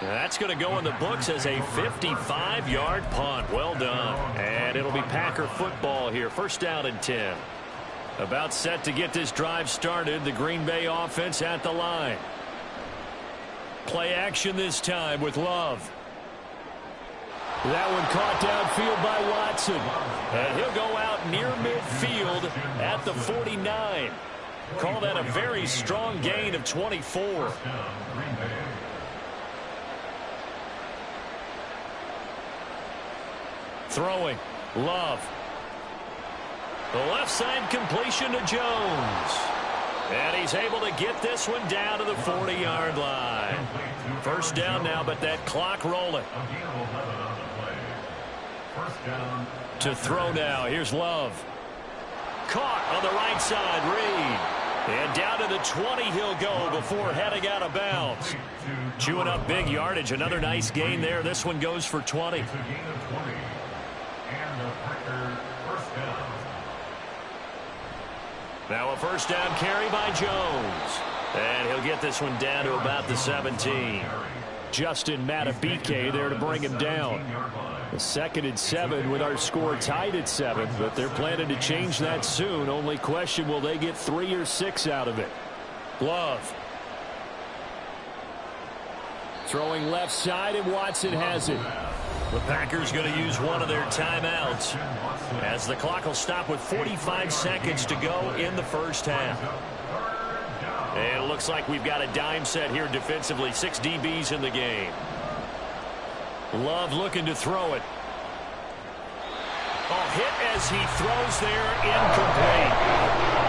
That's going to go in the books as a 55-yard punt. Well done. And it'll be Packer football here. 1st down and 10. About set to get this drive started. The Green Bay offense at the line. Play action this time with Love. That one caught downfield by Watson. And he'll go out near midfield at the 49. Call that a very strong gain of 24. Throwing. Love. The left side completion to Jones. And he's able to get this one down to the 40-yard line. 1st down now, but that clock rolling. To throw now. Here's Love. Caught on the right side. Reed. And down to the 20 he'll go before heading out of bounds. Chewing up big yardage. Another nice gain there. This one goes for 20. Now a 1st down carry by Jones. And he'll get this one down to about the 17. Justin Matabike there to bring him down. The 2nd and 7 with our score tied at 7, but they're planning to change that soon. Only question, will they get 3 or 6 out of it? Love. Throwing left side, and Watson has it. The Packers going to use one of their timeouts as the clock will stop with 45 seconds to go in the first half. And it looks like we've got a dime set here defensively. 6 DBs in the game. Love looking to throw it. Oh, hit as he throws there, incomplete.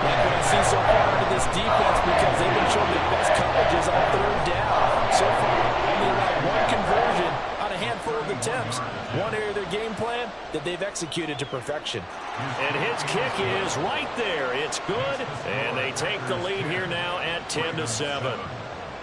Like what I see so far out of this defense, because they've been showing the best coverages on 3rd down. So far, only allowed 1 conversion on a handful of attempts. One area of their game plan that they've executed to perfection. And his kick is right there. It's good. And they take the lead here now at 10-7.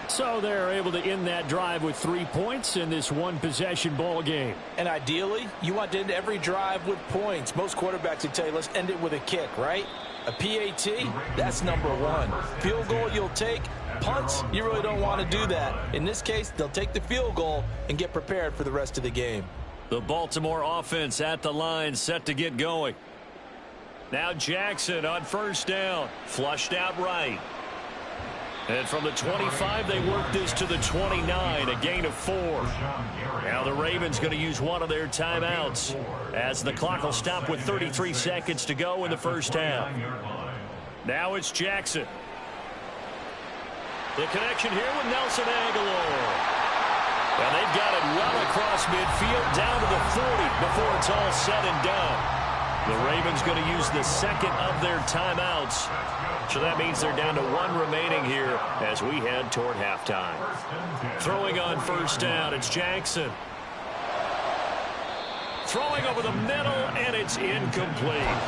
So they're able to end that drive with 3 points in this one-possession ball game. And ideally, you want to end every drive with points. Most quarterbacks would tell you, let's end it with a kick, right? A PAT, that's number one. Field goal you'll take. Punts, you really don't want to do that. In this case, they'll take the field goal and get prepared for the rest of the game. The Baltimore offense at the line, set to get going. Now Jackson on first down. Flushed out right. And from the 25, they work this to the 29, a gain of 4. Now the Ravens going to use one of their timeouts as the clock will stop with 33 seconds to go in the first half. Now it's Jackson. The connection here with Nelson Aguilar. And they've got it well across midfield down to the 40 before it's all said and done. The Ravens going to use the second of their timeouts. So that means they're down to 1 remaining here as we head toward halftime. Throwing on first down, it's Jackson. Throwing over the middle, and it's incomplete.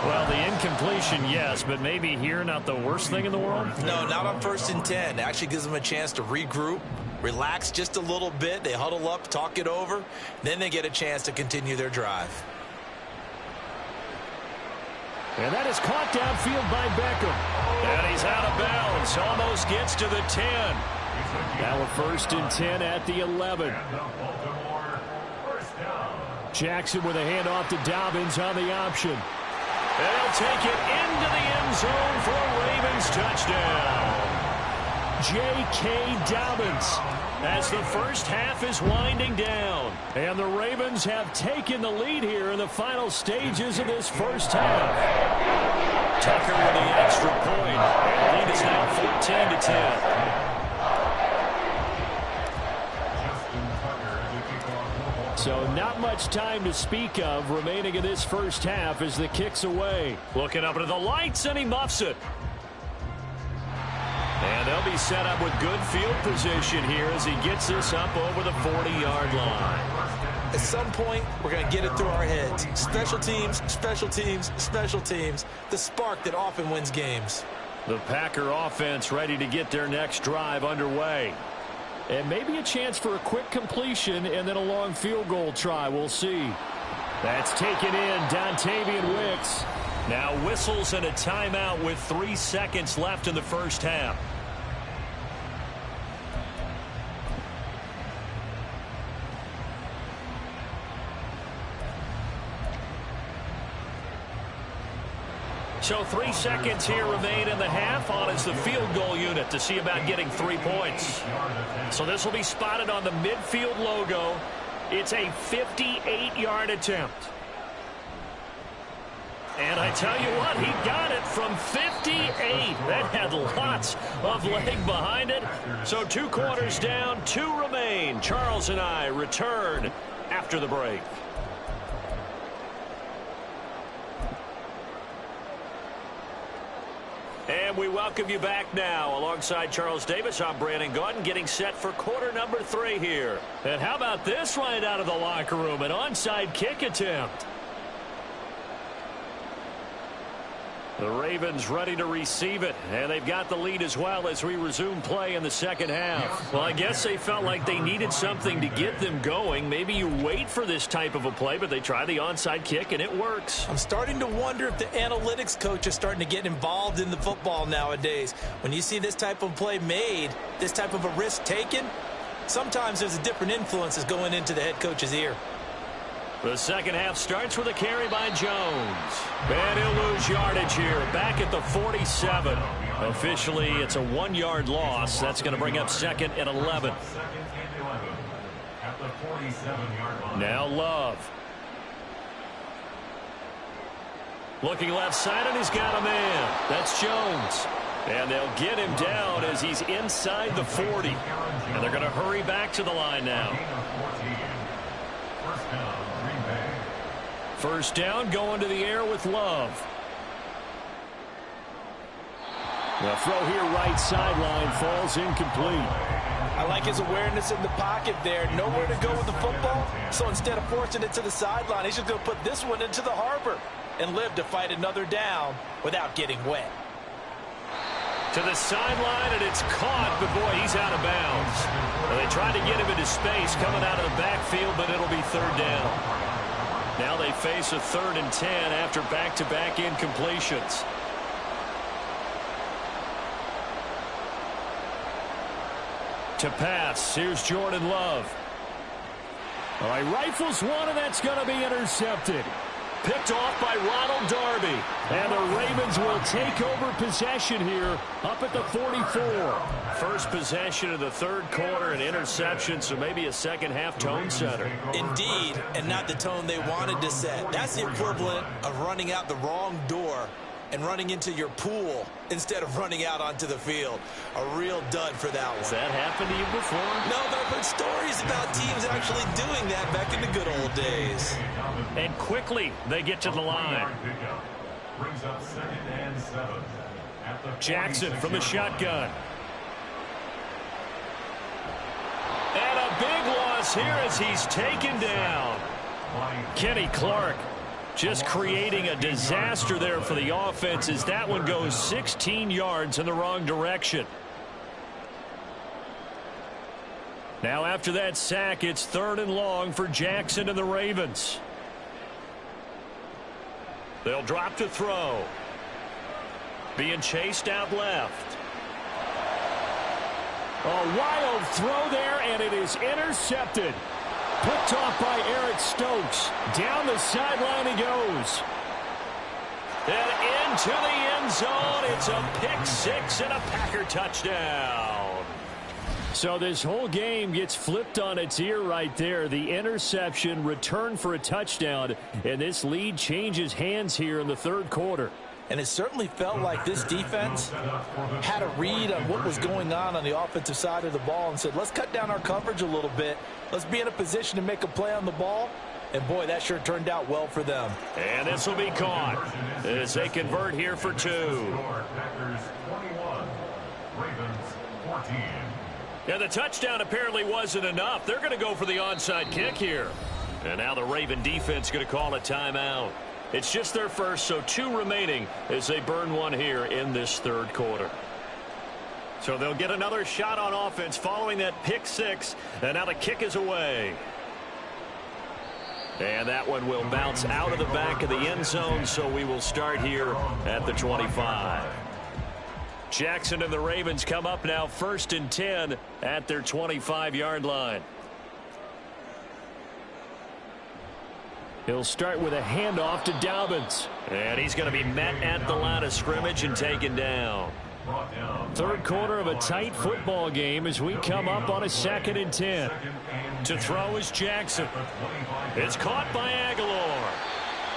Well, the incompletion, yes, but maybe here not the worst thing in the world? No, not on 1st and 10. It actually gives them a chance to regroup, relax just a little bit. They huddle up, talk it over. Then they get a chance to continue their drive. And that is caught downfield by Beckham. And he's out of bounds. Almost gets to the 10. Now a 1st and 10 at the 11. Jackson with a handoff to Dobbins on the option. And he'll take it into the end zone for a Ravens touchdown. J.K. Dobbins as the first half is winding down. And the Ravens have taken the lead here in the final stages of this first half. Tucker with the extra point. And the lead is now 14-10. So not much time to speak of remaining in this first half as the kick's away. Looking up into the lights, and he muffs it. And they'll be set up with good field position here as he gets this up over the 40-yard line. At some point, we're going to get it through our heads. Special teams, special teams, special teams. The spark that often wins games. The Packer offense ready to get their next drive underway. And maybe a chance for a quick completion and then a long field goal try. We'll see. That's taken in. Dontavian Wicks. Now whistles and a timeout with 3 seconds left in the first half. So 3 seconds here remain in the half. On is the field goal unit to see about getting 3 points. So this will be spotted on the midfield logo. It's a 58-yard attempt. And I tell you what, he got it from 58. That had lots of leg behind it. So 2 quarters down, 2 remain. Charles and I return after the break. And we welcome you back now. Alongside Charles Davis, I'm Brandon Gaudin, getting set for quarter number 3 here. And how about this right out of the locker room? An onside kick attempt. The Ravens ready to receive it, and they've got the lead as well as we resume play in the second half. Well, I guess they felt like they needed something to get them going. Maybe you wait for this type of a play, but they try the onside kick, and it works. I'm starting to wonder if the analytics coach is starting to get involved in the football nowadays. When you see this type of play made, this type of a risk taken, sometimes there's a different influence that's going into the head coach's ear. The second half starts with a carry by Jones. And he'll lose yardage here, back at the 47. Officially, it's a 1-yard loss. That's going to bring up 2nd and 11. Now Love. Looking left side, and he's got a man. That's Jones. And they'll get him down as he's inside the 40. And they're going to hurry back to the line now. First down, going to the air with Love. The throw here right sideline falls incomplete. I like his awareness in the pocket there. Nowhere to go with the football. So instead of forcing it to the sideline, he's just going to put this one into the harbor and live to fight another down without getting wet. To the sideline, and it's caught, but boy, he's out of bounds. And they tried to get him into space coming out of the backfield, but it'll be third down. Now they face a 3rd and 10 after back-to-back incompletions. To pass, here's Jordan Love. All right, rifles one, and that's going to be intercepted. Picked off by Ronald Darby. And the Ravens will take over possession here up at the 44. First possession of the third quarter, an interception, so maybe a second-half tone setter. Indeed, and not the tone they wanted to set. That's the equivalent of running out the wrong door and running into your pool instead of running out onto the field. A real dud for that one. Has that happened to you before? No, but I've heard stories about teams actually doing that back in the good old days. And quickly, they get to the line. Brings up 2nd and 7. At the Jackson from the shotgun. And a big loss here as he's taken down. Kenny Clark just creating a disaster there for the offense as that one goes 16 yards in the wrong direction. Now after that sack, it's 3rd and long for Jackson and the Ravens. They'll drop to throw. Being chased out left. A wild throw there, and it is intercepted. Picked off by Eric Stokes. Down the sideline he goes. And into the end zone. It's a pick six and a Packer touchdown. So this whole game gets flipped on its ear right there. The interception, return for a touchdown, and this lead changes hands here in the third quarter. And it certainly felt like this defense had a read on what was going on the offensive side of the ball and said, let's cut down our coverage a little bit. Let's be in a position to make a play on the ball. And, boy, that sure turned out well for them. And this will be caught as they convert here for 2. Packers 21, Ravens 14. Yeah, the touchdown apparently wasn't enough. They're going to go for the onside kick here. And now the Raven defense going to call a timeout. It's just their first, so 2 remaining as they burn one here in this third quarter. So they'll get another shot on offense following that pick 6, and now the kick is away. And that one will bounce out of the back of the end zone, so we will start here at the 25. Jackson and the Ravens come up now 1st and 10 at their 25-yard line. He'll start with a handoff to Dobbins. And he's going to be met at the line of scrimmage and taken down. Third quarter of a tight football game as we come up on a 2nd and 10. To throw is Jackson. It's caught by Aguilar.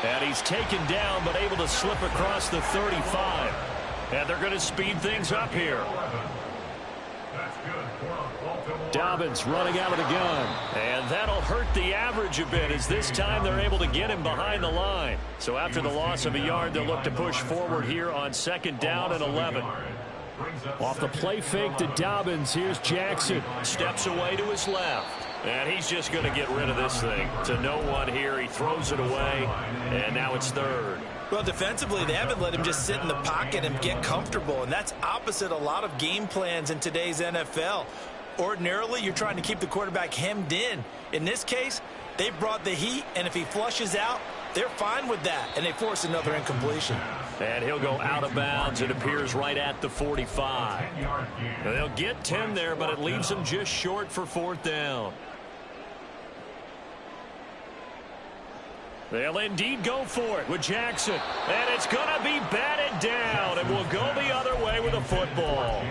And he's taken down but able to slip across the 35. And they're going to speed things up here. Dobbins running out of the gun. And that'll hurt the average a bit as this time they're able to get him behind the line. So after the loss of a yard, they'll look to push forward here on 2nd down and 11. Off the play fake to Dobbins, here's Jackson. Steps away to his left. And he's just going to get rid of this thing. To no one here, he throws it away. And now it's 3rd. Well, defensively, they haven't let him just sit in the pocket and get comfortable, and that's opposite a lot of game plans in today's NFL. Ordinarily, you're trying to keep the quarterback hemmed in. In this case, they brought the heat, and if he flushes out, they're fine with that, and they force another incompletion. And he'll go out of bounds. It appears right at the 45. They'll get 10 there, but it leaves them just short for 4th down. They'll indeed go for it with Jackson. And it's going to be batted down, and we'll go the other way with a football.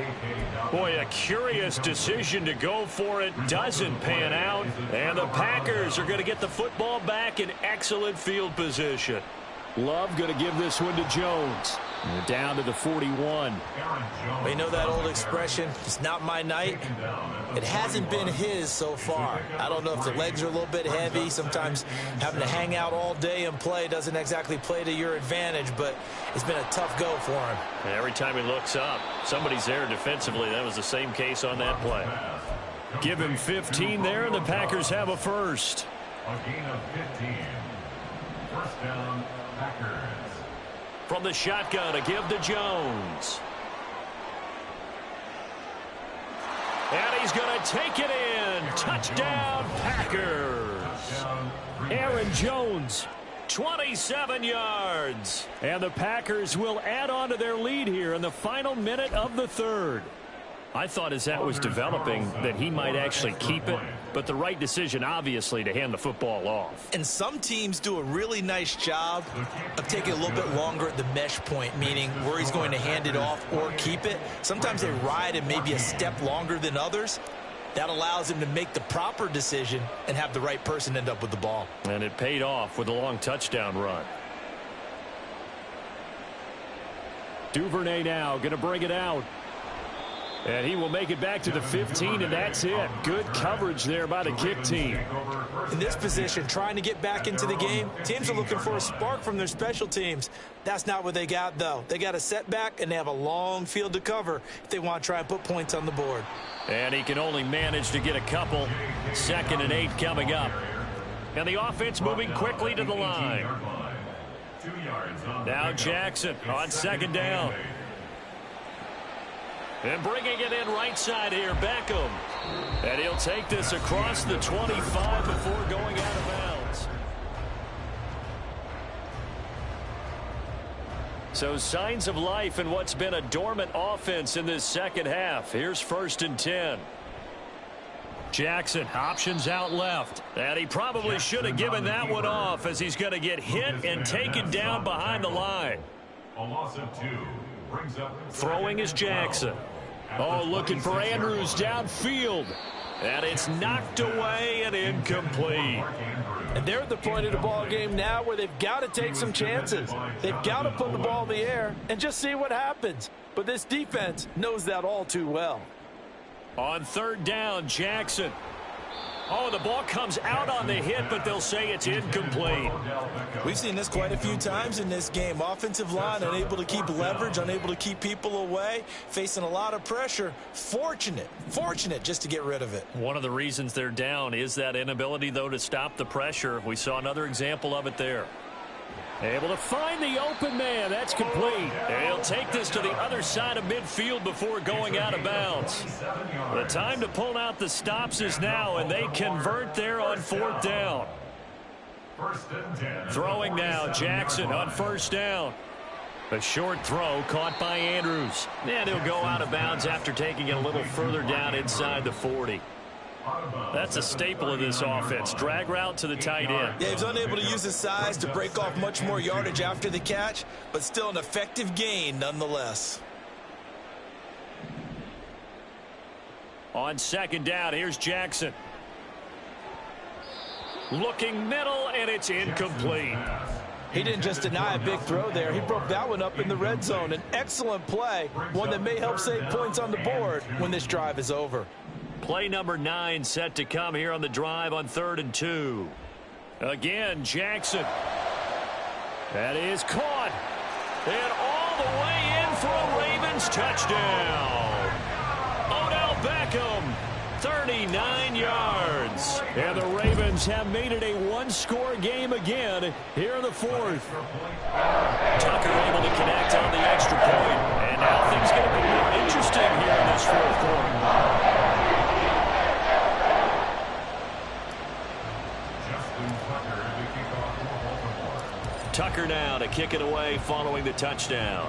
Boy, a curious decision to go for it. Doesn't pan out. And the Packers are going to get the football back in excellent field position. Love going to give this one to Jones. And we're down to the 41. You know that old expression, it's not my night? It hasn't been his so far. I don't know if the legs are a little bit heavy. Sometimes having to hang out all day and play doesn't exactly play to your advantage, but it's been a tough go for him. And every time he looks up, somebody's there defensively. That was the same case on that play. Give him 15 there, and the Packers have a first. A gain of 15. First down, Packers. From the shotgun, a give to Jones. And he's going to take it in. Touchdown, Packers. Aaron Jones, 27 yards. And the Packers will add on to their lead here in the final minute of the third. I thought as that was developing that he might actually keep it, but the right decision, obviously, to hand the football off. And some teams do a really nice job of taking a little bit longer at the mesh point, meaning where he's going to hand it off or keep it. Sometimes they ride it maybe a step longer than others. That allows him to make the proper decision and have the right person end up with the ball. And it paid off with a long touchdown run. Duvernay now going to bring it out. And he will make it back to the 15, and that's it. Good coverage there by the kick team. In this position, trying to get back into the game, teams are looking for a spark from their special teams. That's not what they got, though. They got a setback, and they have a long field to cover if they want to try and put points on the board. And he can only manage to get a couple. 2nd and 8 coming up. And the offense moving quickly to the line. Now Jackson on 2nd down. And bringing it in right side here, Beckham. And he'll take this across the 25 before going out of bounds. So signs of life in what's been a dormant offense in this second half. Here's 1st and 10. Jackson options out left. And he probably should have given that one off as he's going to get hit and taken down behind the line. A loss of 2 brings up throwing is Jackson. Oh, looking for Andrews downfield. And it's knocked away and incomplete. And they're at the point of the ball game now where they've got to take some chances. They've got to put the ball in the air and just see what happens. But this defense knows that all too well. On 3rd down, Jackson. Oh, the ball comes out on the hit, but they'll say it's incomplete. We've seen this quite a few times in this game. Offensive line unable to keep leverage, unable to keep people away, facing a lot of pressure. Fortunate just to get rid of it. One of the reasons they're down is that inability, though, to stop the pressure. We saw another example of it there. Able to find the open man. That's complete. And he'll take this to the other side of midfield before going out of bounds. The time to pull out the stops is now, and they convert there on 4th down. Throwing now, Jackson on 1st down. A short throw caught by Andrews. And he'll go out of bounds after taking it a little further down inside the 40. That's a staple of this offense. Drag route to the tight end. Yeah, he's unable to use his size to break off much more yardage after the catch, but still an effective gain nonetheless. On 2nd down, here's Jackson. Looking middle, and it's incomplete. He didn't just deny a big throw there. He broke that one up in the red zone. An excellent play, one that may help save points on the board when this drive is over. Play number 9 set to come here on the drive on 3rd and 2. Again, Jackson. That is caught. And all the way in for a Ravens touchdown. Odell Beckham, 39 yards. And the Ravens have made it a one-score game again here in the 4th. Tucker able to connect on the extra point. And now things get a bit more interesting here in this 4th quarter. Tucker now to kick it away following the touchdown.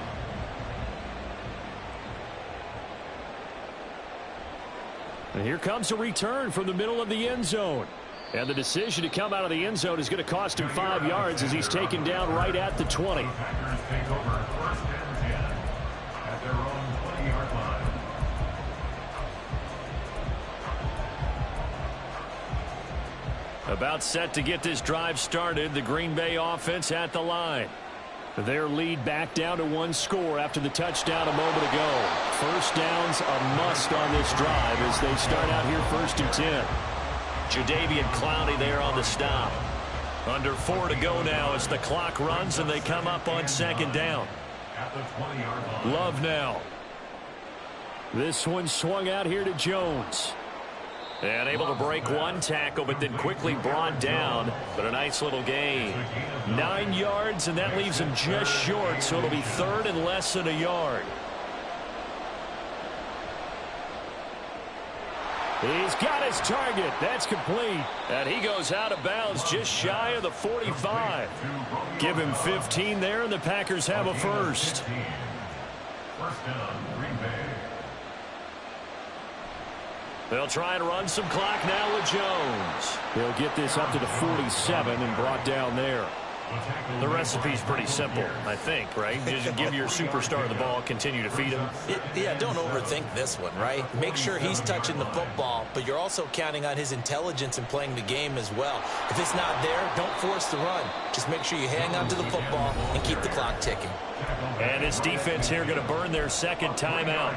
And here comes a return from the middle of the end zone. And the decision to come out of the end zone is going to cost him 5 yards as he's taken down right at the 20. Packers take over 1st and 10 at their own 20-yard line. About set to get this drive started. The Green Bay offense at the line. Their lead back down to 1 score after the touchdown a moment ago. 1st down's a must on this drive as they start out here 1st and 10. Jadeveon Clowney there on the stop. Under 4 to go now as the clock runs and they come up on 2nd down. At the 20-yard line. Love now. This one swung out here to Jones. And able to break one tackle, but then quickly brought down. But a nice little gain. 9 yards, and that leaves him just short, so it'll be 3rd and less than a yard. He's got his target. That's complete. And he goes out of bounds just shy of the 45. Give him 15 there, and the Packers have a first. First down, Green Bay. They'll try and run some clock now with Jones. He'll get this up to the 47 and brought down there. The recipe's pretty simple, I think, right? Just give your superstar the ball, continue to feed him. Yeah, don't overthink this one, right? Make sure he's touching the football, but you're also counting on his intelligence in playing the game as well. If it's not there, don't force the run. Just make sure you hang on to the football and keep the clock ticking. And his defense here going to burn their second timeout.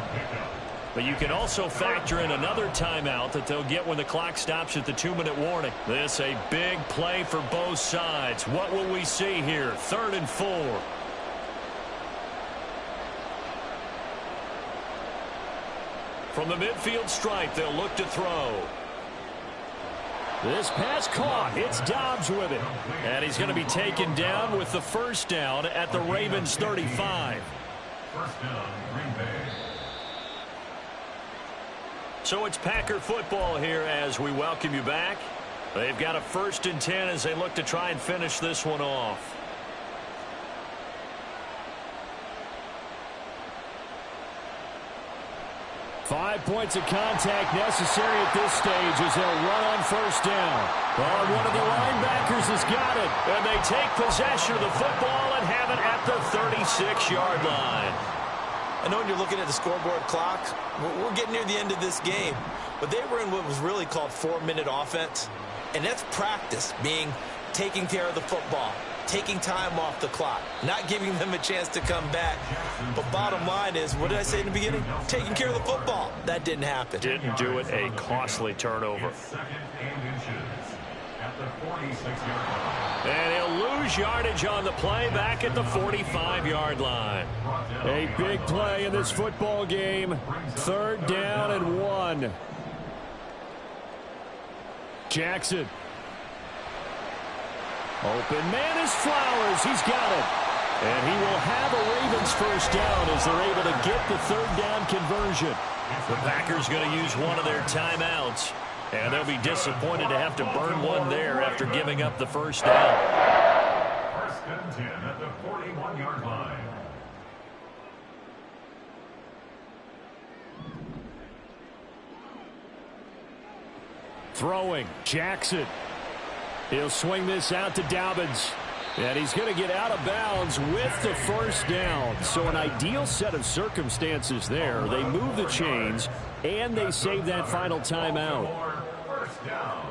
But you can also factor in another timeout that they'll get when the clock stops at the 2-minute warning. This a big play for both sides. What will we see here? 3rd and 4. From the midfield stripe, they'll look to throw. This pass caught. It's Dobbs with it. And he's going to be taken down with the first down at the Ravens 35. First down, Green Bay. So it's Packer football here as we welcome you back. They've got a 1st and 10 as they look to try and finish this one off. Five points of contact necessary at this stage as they'll run on first down. Oh, one of the linebackers has got it. And they take possession of the football and have it at the 36-yard line. I know when you're looking at the scoreboard clock, we're getting near the end of this game, but they were in what was really called 4-minute offense, and that's practice, being taking care of the football, taking time off the clock, not giving them a chance to come back. But bottom line is, what did I say in the beginning? Taking care of the football. That didn't happen. Didn't do it. A costly turnover. 2nd and inches at the 46-yard line. And he'll lose yardage on the play back at the 45-yard line. A big play in this football game. 3rd down and 1. Jackson. Open man is Flowers. He's got it. And he will have a Ravens first down as they're able to get the 3rd down conversion. The Packers going to use one of their timeouts. And they'll be disappointed to have to burn one there after giving up the first down. 1st and 10 at the 41-yard line. Throwing, Jackson. He'll swing this out to Dobbins. And he's going to get out of bounds with the first down. So an ideal set of circumstances there. They move the chains, and they save that final timeout. First down.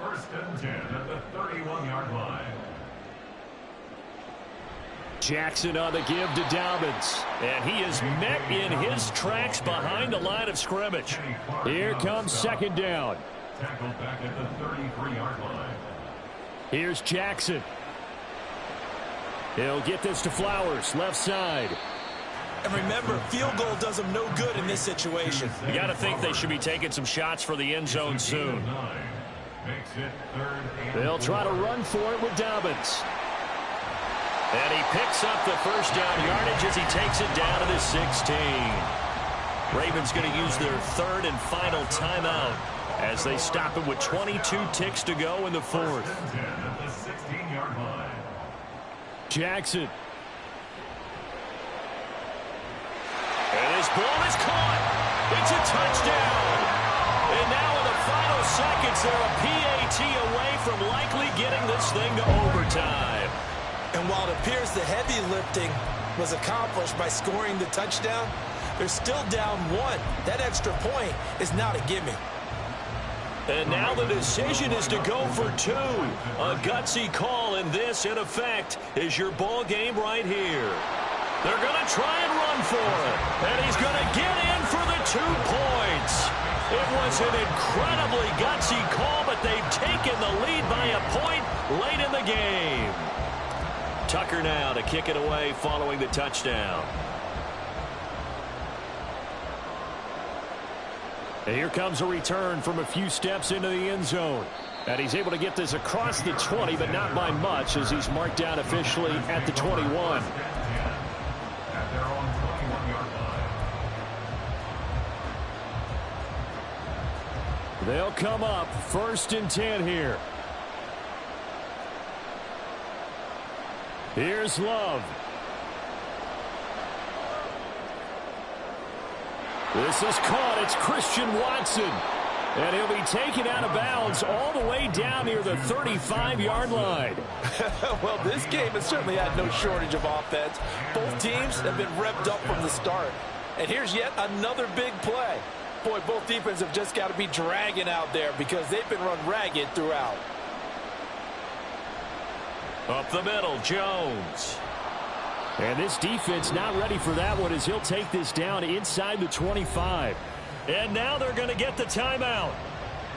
1st and 10 at the 31-yard line. Jackson on the give to Dobbins. And he is met in his tracks behind the line of scrimmage. Here comes 2nd down. Tackled back at the 33-yard line. Here's Jackson. He'll get this to Flowers, left side. And remember, field goal does them no good in this situation. You got to think they should be taking some shots for the end zone soon. Makes it 3rd and They'll try to run for it with Dobbins. And he picks up the first down yardage as he takes it down to the 16. Ravens going to use their 3rd and final timeout as they stop it with 22 ticks to go in the 4th. 10 at the 16-yard line. Jackson. And his ball is caught. It's a touchdown. And now in the final seconds, they're a PAT away from likely getting this thing to overtime. And while it appears the heavy lifting was accomplished by scoring the touchdown, they're still down 1. That extra point is not a gimme. And now the decision is to go for 2. A gutsy call, and this, in effect, is your ball game right here. They're going to try and run for it. And he's going to get in for the 2 points. It was an incredibly gutsy call, but they've taken the lead by a point late in the game. Tucker now to kick it away following the touchdown. And here comes a return from a few steps into the end zone. And he's able to get this across the 20, but not by much, as he's marked down officially at the 21. At their own 21-yard line. They'll come up 1st and 10 here. Here's Love. This is caught. It's Christian Watson. And he'll be taken out of bounds all the way down near the 35-yard line. Well, this game has certainly had no shortage of offense. Both teams have been revved up from the start. And here's yet another big play. Boy, both defenses have just got to be dragging out there because they've been run ragged throughout. Up the middle, Jones. And this defense not ready for that one as he'll take this down inside the 25. And now they're going to get the timeout.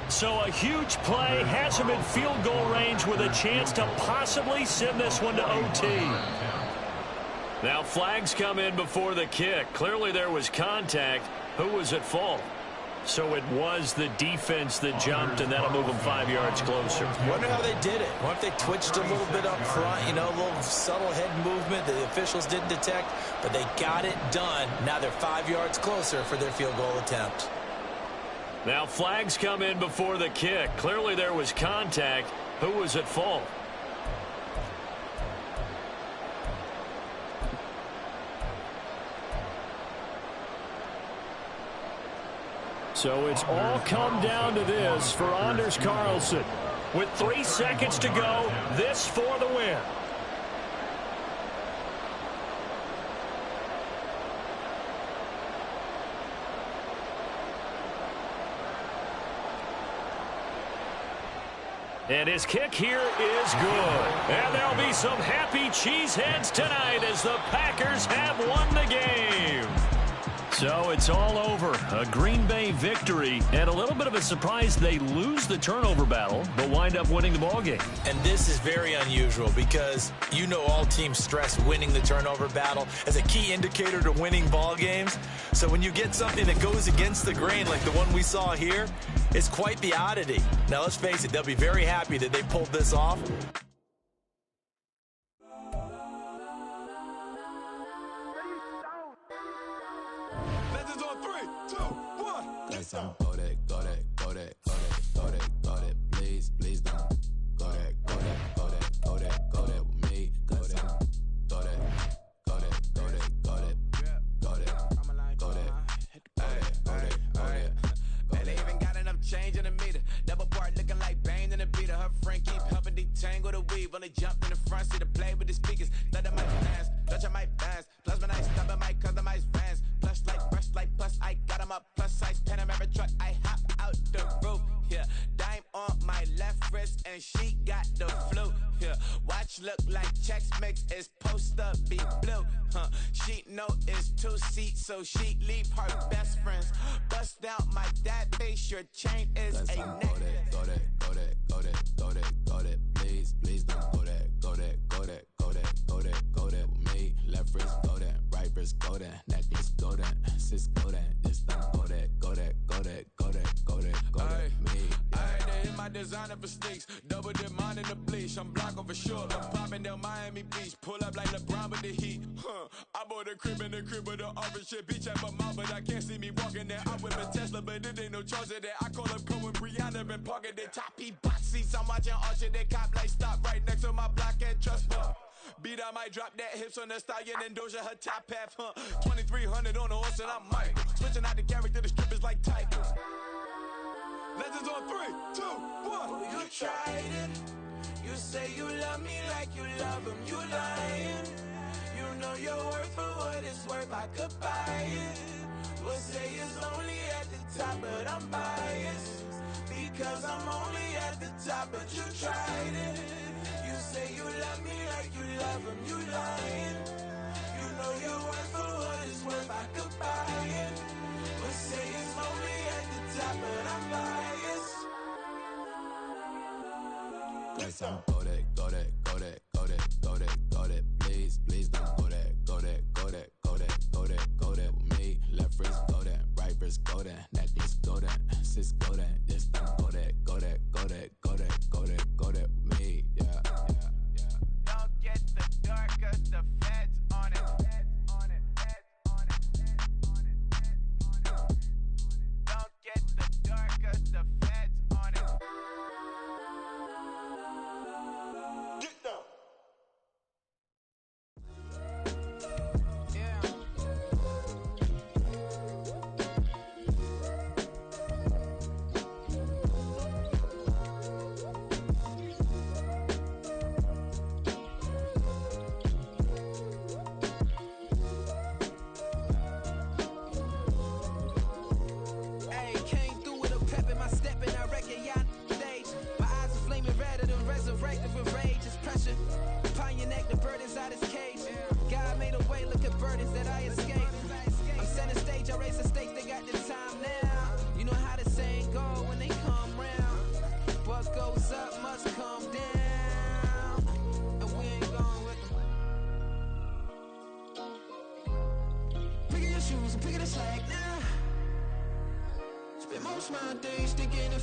So a huge play has him in field goal range with a chance to possibly send this one to OT. Now flags come in before the kick. Clearly there was contact. Who was at fault? So it was the defense that jumped, and that'll move them 5 yards closer. Wonder how they did it. Wonder if they twitched a little bit up front, you know, a little subtle head movement that the officials didn't detect, but they got it done. Now they're 5 yards closer for their field goal attempt. Now flags come in before the kick. Clearly there was contact. Who was at fault? So it's all come down to this for Anders Carlson. With 3 seconds to go, this for the win. And his kick here is good. And there'll be some happy cheeseheads tonight as the Packers have won the game. So it's all over. A Green Bay victory, and a little bit of a surprise they lose the turnover battle, but wind up winning the ballgame. And this is very unusual because you know all teams stress winning the turnover battle as a key indicator to winning ball games. So when you get something that goes against the grain like the one we saw here, it's quite the oddity. Now let's face it, they'll be very happy that they pulled this off. Go that, go that, go that, go that, go that, go that, please, please don't. Go that, go that, go that, go that, go that with me. Go that, go that, go that, go that, go that, go that, go that, go that. Man, they even got enough change in the meter. Double part looking like Bane in the beater. Her friend keep helping detangle the weave. When they jump in the front, see the play with the speakers. Let them might dance, touch I might dance. Plus when I stop at my customized vans. Plus like brush like plus I got them up. Plus size Panamera truck, I hop out the roof. Yeah, dime on my left wrist and she got the flu. Yeah, watch look like checks mix is post up be blue. She know it's 2 seats, so she leave her best friends. Bust down my dad face, your chain is a neck. Go that, go that, go that, go that, go that, go that, please, please don't. Go that, go that, go that, go that, go that, go that with me. Left wrist go that, right wrist go that, necklace go that, sis go that, it's done. Go that, go that, go that, go that, go that, go that with me. Ayy, they hit my designer for sneaks. Double dip mine in the bleach. I'm block over short. I'm popping down Miami Beach. Pull up like LeBron with the heat. I bought a crib in the crib with the orange shit. Beach at my mouth, but I can't see me walking there. I whip a Tesla, but it ain't no charge of that. I call up Cohen, Brianna, been parking the top. He box seats. I'm watching Archer. They cop like stop right next to my block and trust me. Beat, I might drop that hips on the stallion and Doja her top half, 2300 on the horse and I'm Mike. Switching out the character, the strippers like Tigers. Legends on 3, 2, 1. Oh, you tried it. You say you love me like you love him. You lying. You know your worth for what it's worth. I could buy it. We'll say it's only at the top, but I'm biased. Because I'm only at the top, but you tried it. You say you love me like you love him. You lying. You know your worth for what it's worth. I could buy it. We'll say it's only at the top, but I'm biased. Go that, go that, go that, go that, go that, go that, please, please don't. Go that, go that, go that, go that, go that, go that with me. Left wrist go that, right wrist go that, necklace go that, sis go that, it's done. Go that, go that, go that, go that, go that, go that with me. Yeah, yeah, yeah. Don't get the dark, cause the feds on it. Don't get the dark, cause the feds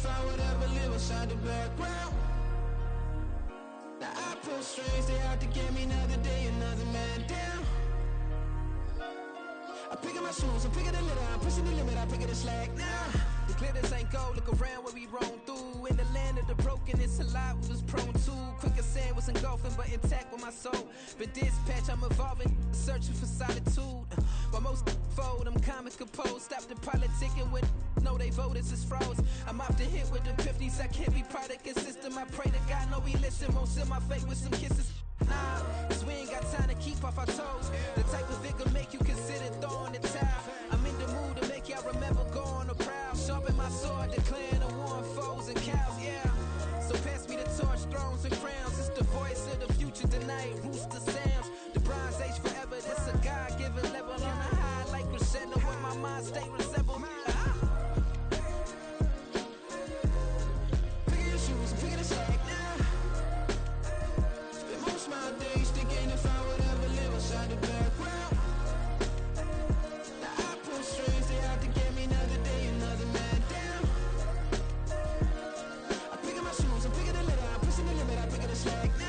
if I would ever live inside the background. Now I pull strings, they out to get me another day, another man down. I'm picking my shoes, I'm picking the litter, I'm pushing the limit, I'm picking the slack now. The glitters ain't gold, look around where we roam through. In the land of the broken, it's a lot we was prone to. Quick as sand was engulfing, but intact with my soul. Been dispatched, I'm evolving, searching for solitude. While most fold, I'm comic composed. Stop the politicking when know they voters is froze. I'm off the hit with the 50s, I can't be product and system. I pray to God, no he listen, won't seal my fate with some kisses. Nah, cause we ain't got time to keep off our toes. The type of vigor make you consider throwing the towel. I'm in the mood to make y'all remember going to proud. Sharpen my sword, declaring the war on foes and cows, yeah. So pass me the torch, thrones and crowns. It's the voice of the future tonight, rooster sounds. The Bronze Age forever, this a God-given level. On a high like crescendo when my mind state resemble. Picking your shoes, I'm picking the slack now. Spend most of my days thinking if I would ever live inside the background. Now I pull strings, they out to get me another day, another man down. I'm picking my shoes, I'm picking the litter, I'm pushing the limit, I'm picking the slack now.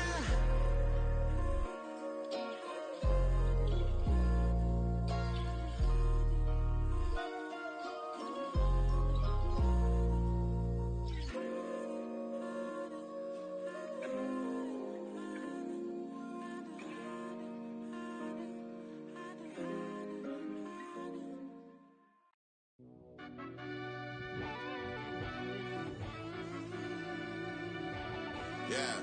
Yeah.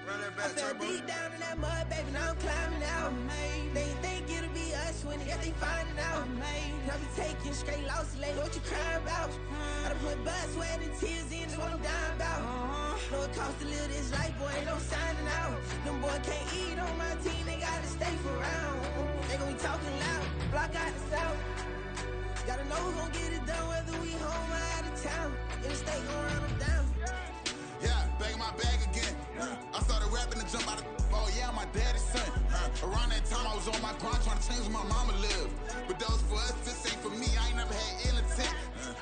Run that back, I fell Turbo. deep down in that mud, baby, now I'm climbing out. They think it'll be us when they finding out. I be taking straight losses, lady, what you crying about? I done put blood, sweat, and tears in, that's what I'm dying about. Know it costs to live this life, boy, ain't no signing out. Them boy can't eat on my team, they gotta stay for round. They gon' be talking loud, block out the south. Gotta know who gon' get it done, whether we home or out of town. In the state gon' run them down. Yeah, back in my bag again. I started rapping to jump out of. Oh yeah, I'm my daddy's son. Around that time I was on my grind trying to change where my mama lived. But that was for us, this ain't for me. I ain't never had ill intent.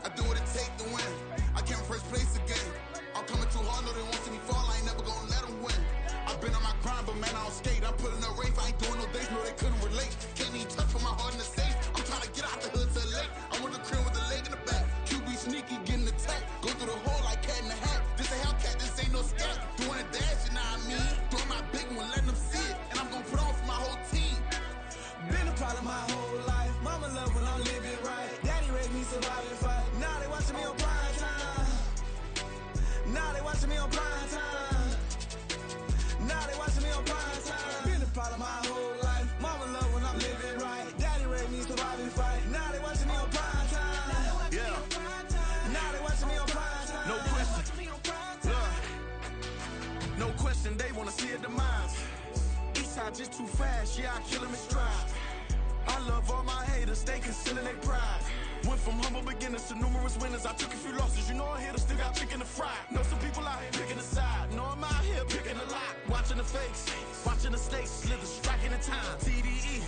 I do what it take to win. I came first place again. I'm coming too hard, no they won't see me fall. I ain't never gonna let them win. I've been on my grind, but man I don't skate. I'm putting up race, I ain't doing no days, no they couldn't relate. Can't even touch for my heart in the safe. I'm trying to get out the hood to the lake. I want the crib with the leg in the back. QB sneaky, getting attacked. Go through the hole like cat in the hat. This a Hellcat, this ain't no scat. Doing a dash, you know what I mean? Doing my big one, letting them see it. And I'm gonna put on for my whole team. Been a problem my whole life. Mama love when I'm living right. Daddy raised me surviving fight. Now they watching me on prime time. Now they watching me on prime time. Now they watching me on prime time. Been a problem my whole life. Mama love when I'm living right. Daddy raised me surviving fight. Now they watching me on prime time. Yeah. Now they watching me on prime time. No question. No question, they wanna see a demise. Eastside just too fast, yeah, I kill them in stride. I love all my haters, they concealing their pride. Went from humble beginners to numerous winners. I took a few losses, you know I'm here to still got chicken to fry. Know some people out here picking a side. Know I'm out here picking a lot. Watching the fakes, watching the stakes, slither, striking the time. TDE,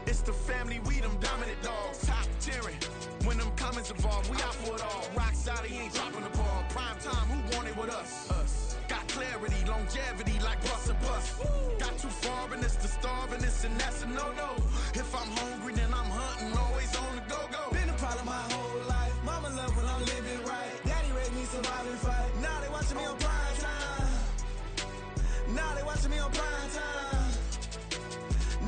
it's the family, we them dominant dogs. Top tiering, when them comments involved, we out for it all. Rock side, he ain't dropping the ball. Prime time, who want it with us? Us. Got clarity, longevity like bus and bus. Got too far and it's the starving, this and that's a no-no. If I'm hungry, then I'm hunting, always on the go-go. Been a problem my whole life. Mama love when I'm living right. Daddy raised me surviving fight. Now they watching me on prime time. Now they watching me on prime time.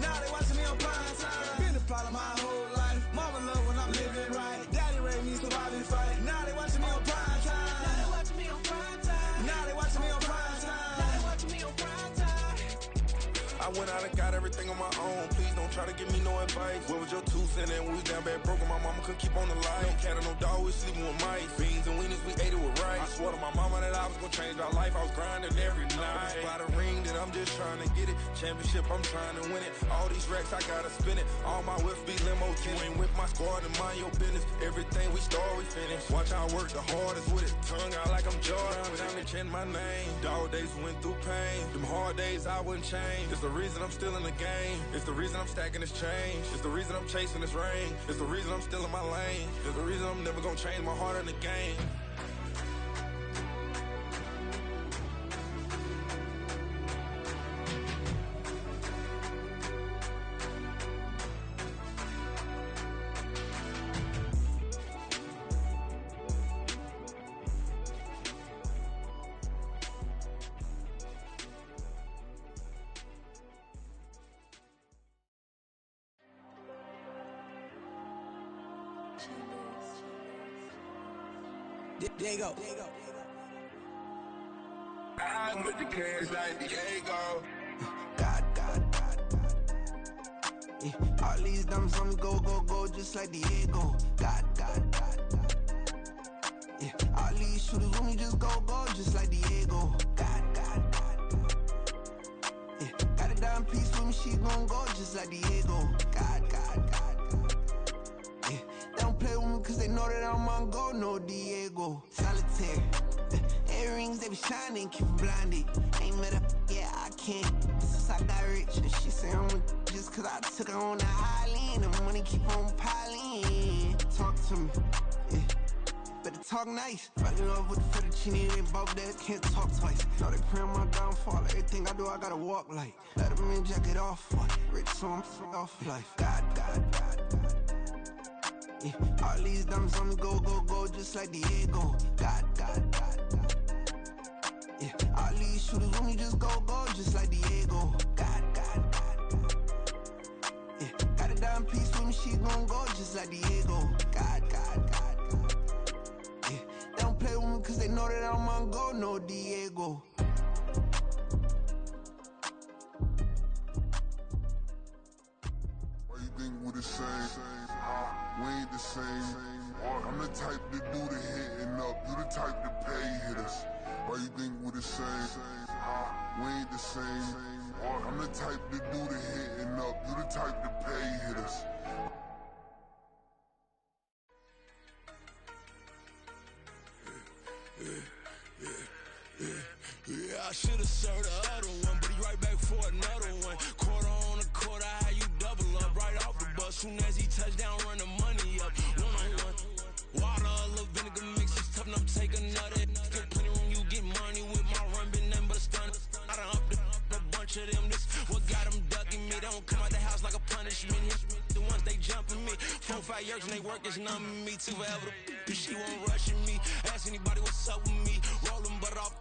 Now they watching me on prime time. Been a problem my whole life. Mama love when I'm living right. Daddy raised me surviving fight. Now they watching me on prime time. Now they watching me on prime time. Now they watching me on prime time. Now they watching me on prime time. I went out and got everything on my own. Please don't try to give me no advice. What was your 2 cents and we was down bad broke and my mama couldn't keep on the light. No cat or no dog, we sleeping with mice. Beans and wieners, we ate it with rice. I swore to my mama that I was gonna change our life, I was grinding every night. By the ring that I'm just trying to get it. Championship, I'm trying to win it. All these racks, I gotta spin it. All my whips be limo. You ain't with my squad and mind your business. Everything we start, we finish. Watch I work the hardest with it. Tongue out like I'm Jordan. Without me change my name. Dog days went through pain. Them hard days I wouldn't change. It's the reason I'm still in the game. It's the reason I'm stacking this change. It's the reason I'm chasing this rain. It's the reason I'm still in my lane. It's the reason I'm never gonna change my heart in the game. Diego. I'm with the cash like Diego. God. Yeah, all these diamonds on me go, just like Diego. God. Yeah, all these shooters on me just go, just like Diego. God. Yeah, got a dime piece with me, she gon' go just like Diego. God. Yeah, they don't play with me cause they know that I'm on go, no Diego. Solitaire. Earrings, they be shining, keep blinded. Ain't met up, yeah, I can't. Since I got rich, and she say I'm just cause I took her on the island. The money keep on piling. Talk to me, yeah. Better talk nice. Fell in love with the fettuccine, they both dead, can't talk twice. Now they praying my downfall. Everything I do, I gotta walk like. Let them in, jacket off, what? Rich, so I'm off life. God. Yeah, all these diamonds on me go, just like Diego. God. Yeah, all these shooters on me just go, just like Diego. God. Yeah, got a dime piece with me, she gon' go just like Diego. God. Yeah, they don't play with me cause they know that I'm on go, no Diego. Why you think we the same? We ain't the same. I'm the type to do the hitting up. You the type to pay hitters. Why you think we the same? We ain't the same. I'm the type to do the hitting up. You the type to pay hitters. Yeah, I should've served the other one, but he right back for another one. Quarter on a quarter, how you double up right off the bus. Soon as he touch down, run the money up. One-on-one. Water, a little vinegar mix, it's tough enough to take another. Still plenty room, you get money with my run, been nothing but a stun. I done upped a bunch of them. This what got them ducking me. They don't come out the house like a punishment. The ones they jumping me. 4-5 years and they work is numbing me. Too forever. She won't rushing me. Ask anybody what's up with me. Rolling butt off.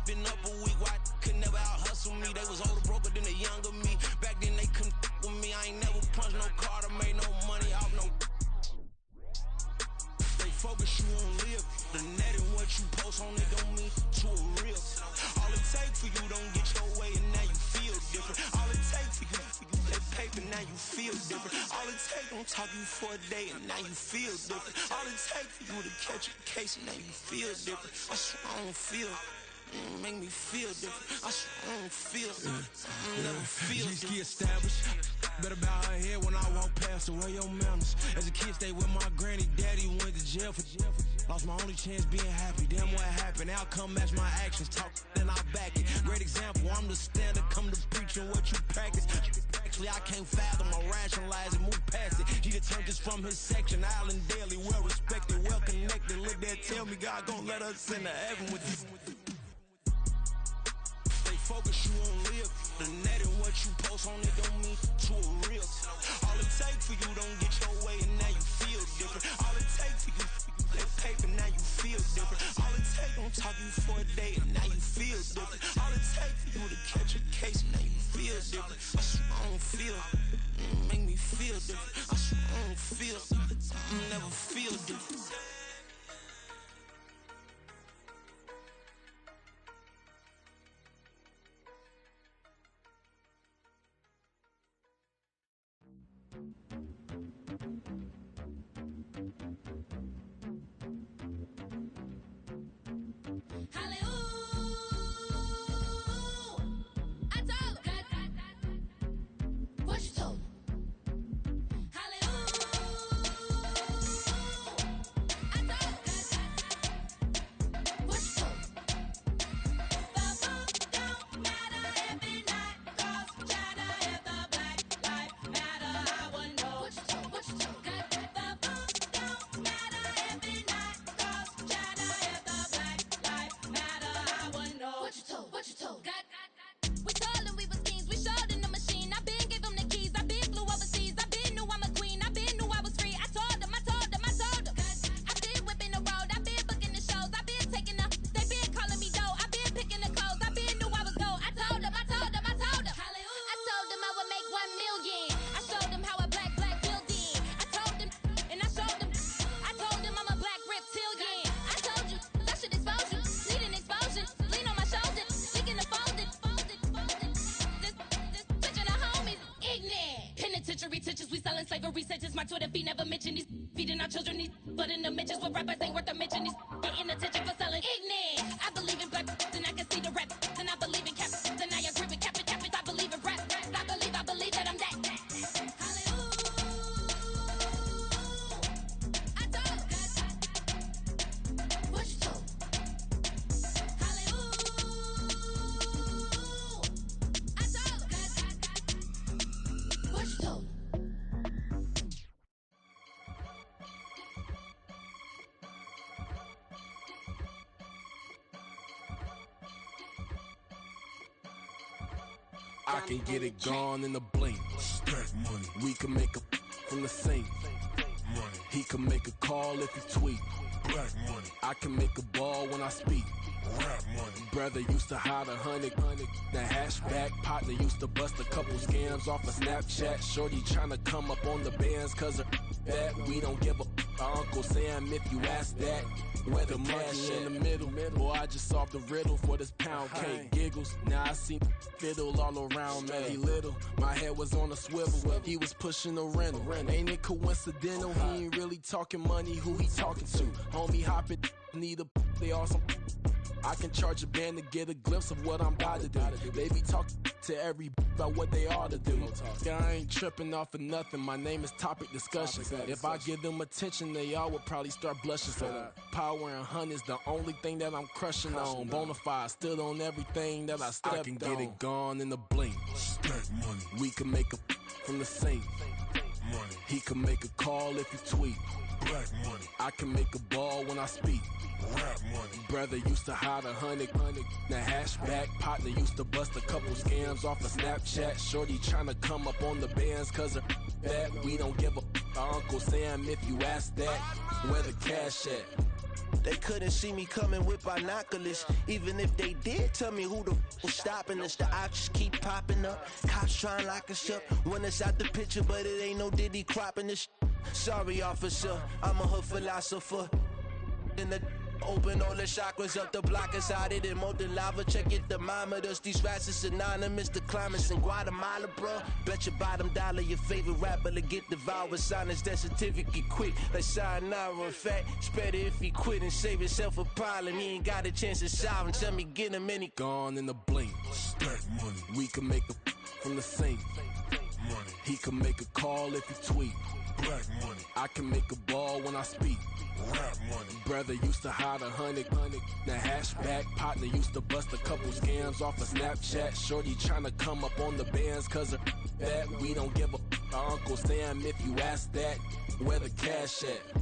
Been up a week, why could never out hustle me? They was older, broker than the younger me. Back then they couldn't with me. I ain't never punched no card or made no money off no. They focus you on live. The net and what you post on it don't mean to a real. All it take for you don't get your way and now you feel different. All it take for you that paper, now you feel different. All it take don't talk you for a day and now you feel different. All it take for you to catch a case and now you feel different. I swear I don't feel. Make me feel different. I swear I don't feel. Never feel different. Established. Better bow her head when I walk past her. Where your manners? As a kid, stayed with my granny. Daddy went to jail for. Lost my only chance being happy. Damn, what happened? Outcome match my actions. Talk, then I back it. Great example. I'm the standard. Come to preaching what you practice. Actually, I can't fathom or rationalize and move past it. He determined just from his section. Island daily, well respected, well connected. Look there, tell me God gon' let us into heaven with this. Focus you on live. The net and what you post on it don't mean to a real. All it take for you don't get your way and now you feel different. All it take for you that paper, now you feel different. All it take don't talk you for a day and now you feel different. All it take for you to catch a case and now you feel different. I swear I don't feel. Make me feel different. I swear I don't feel. Never feel different. Hallelujah. fee, never mention these feeding our children these, but in the mentions with rappers ain't worth a mention these getting attention for selling ignorant. I believe in black and I can see the rap, and I believe in cap, and I agree with cap. I believe in rap, I believe that I'm that. I can get it gone in a blink. Stack money. We can make a from the sink. Money. He can make a call if he tweet. Black money. I can make a ball when I speak. Rap money. Brother used to hide 100. The hashback partner used to bust a couple scams off of Snapchat. Shorty tryna come up on the bands cause of that. We don't give a Uncle Sam if you ask that. Where the money in the middle. Boy, I just solved the riddle for this pound cake. Giggles, now I see fiddle all around me. He little, my head was on a swivel. He was pushing a rental. Ain't it coincidental? He ain't really talking money. Who he talking to? Homie hopping, need a they awesome. I can charge a band to get a glimpse of what I'm about to do. They be talking to every about what they ought to do. I ain't tripping off of nothing. My name is Topic Discussion. If I give them attention, they all would probably start blushing. So power and hunt is the only thing that I'm crushing on. Bonafide, still on everything that I stepped on. I can get it gone in a blink. Stack money. We can make a from the sink. Money. He can make a call if he tweet. Black money. I can make a ball when I speak. Rap money. Brother used to hide 100. The hashback partner used to bust a couple scams off of Snapchat. Shorty tryna come up on the bands cause of that. We don't give a Uncle Sam if you ask that. Where the cash at? They couldn't see me coming with binoculars. Even if they did, tell me who the was stopping us. The options keep popping up. Cops trying to lock us up. When it's out the picture, but it ain't no Diddy cropping this. Sorry, officer, I'm a hood philosopher. In the open all the chakras up the block inside it and molten lava. Check your thermometers. These rats is synonymous. The climates in Guatemala, bro. Bet your bottom dollar your favorite rapper to get devoured. Silence that certificate quick. Like sayonara. In fact, it's better if he quit and save himself a problem. He ain't got a chance to solve and tell me get him any. Gone in a blink. Stack money. We can make a from the sink. Money. He can make a call if he tweet. Black money. I can make a ball when I speak. Rap money. Brother used to hide 100. The hashback partner used to bust a couple scams off of Snapchat. Shorty tryna come up on the bands cause of that. We don't give a Uncle Sam if you ask that. Where the cash at?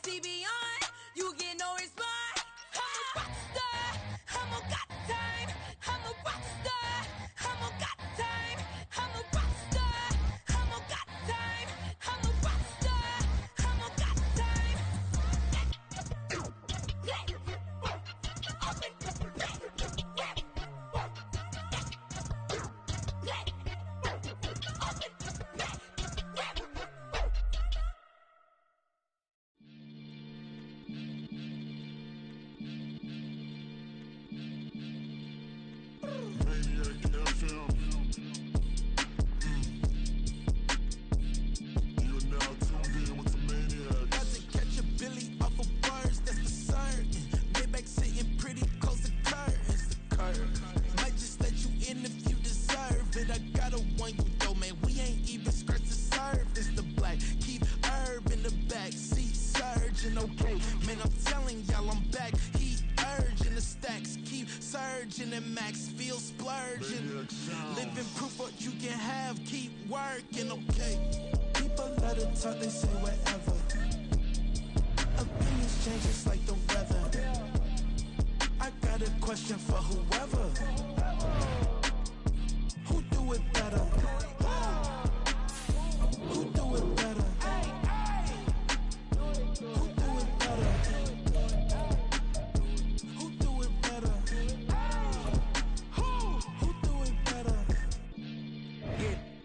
TV on, you get no response. I'm a rock star, I'm a got time. I'm a rock star, I'm a got time. I'm a rock star, I'm a got time. I'm a rock star, I'm a got time. And max feel splurging. Living proof what you can have, keep working, okay? People let it talk, they say whatever. Opinions change just like the weather. I got a question for whoever. Who do it better? Who do it better? Who do it better? Who do it better?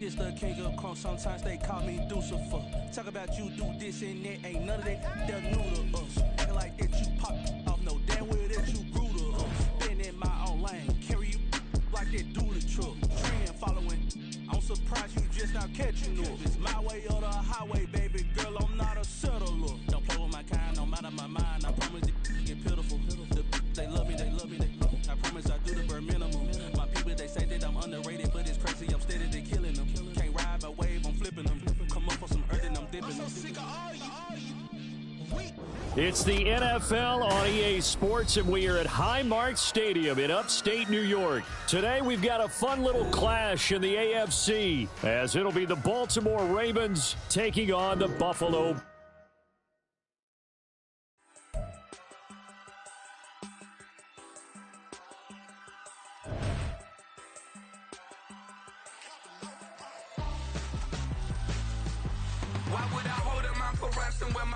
It's the king of crunk, sometimes they call me Lucifer. Talk about you do this and that, ain't none of that, they're new to us. Acting like that you pop off, no damn well that you grew to us. Been in my own lane, carry you like that do the truck. Trend following, I'm surprised you just not catching up. It's my way or the highway, baby girl, I'm not a settler. Don't play with my kind, no matter my mind, I promise it get pitiful. They love me, they love me, I promise I do the bare minimum. My people, they say that I'm underrated, but it's crazy, I'm steady, they killing them. Can't ride my wave, I'm flipping them. Come up for some earth and I'm dipping them. It's the NFL on EA Sports, and we are at Highmark Stadium in upstate New York. Today, we've got a fun little clash in the AFC, as it'll be the Baltimore Ravens taking on the Buffalo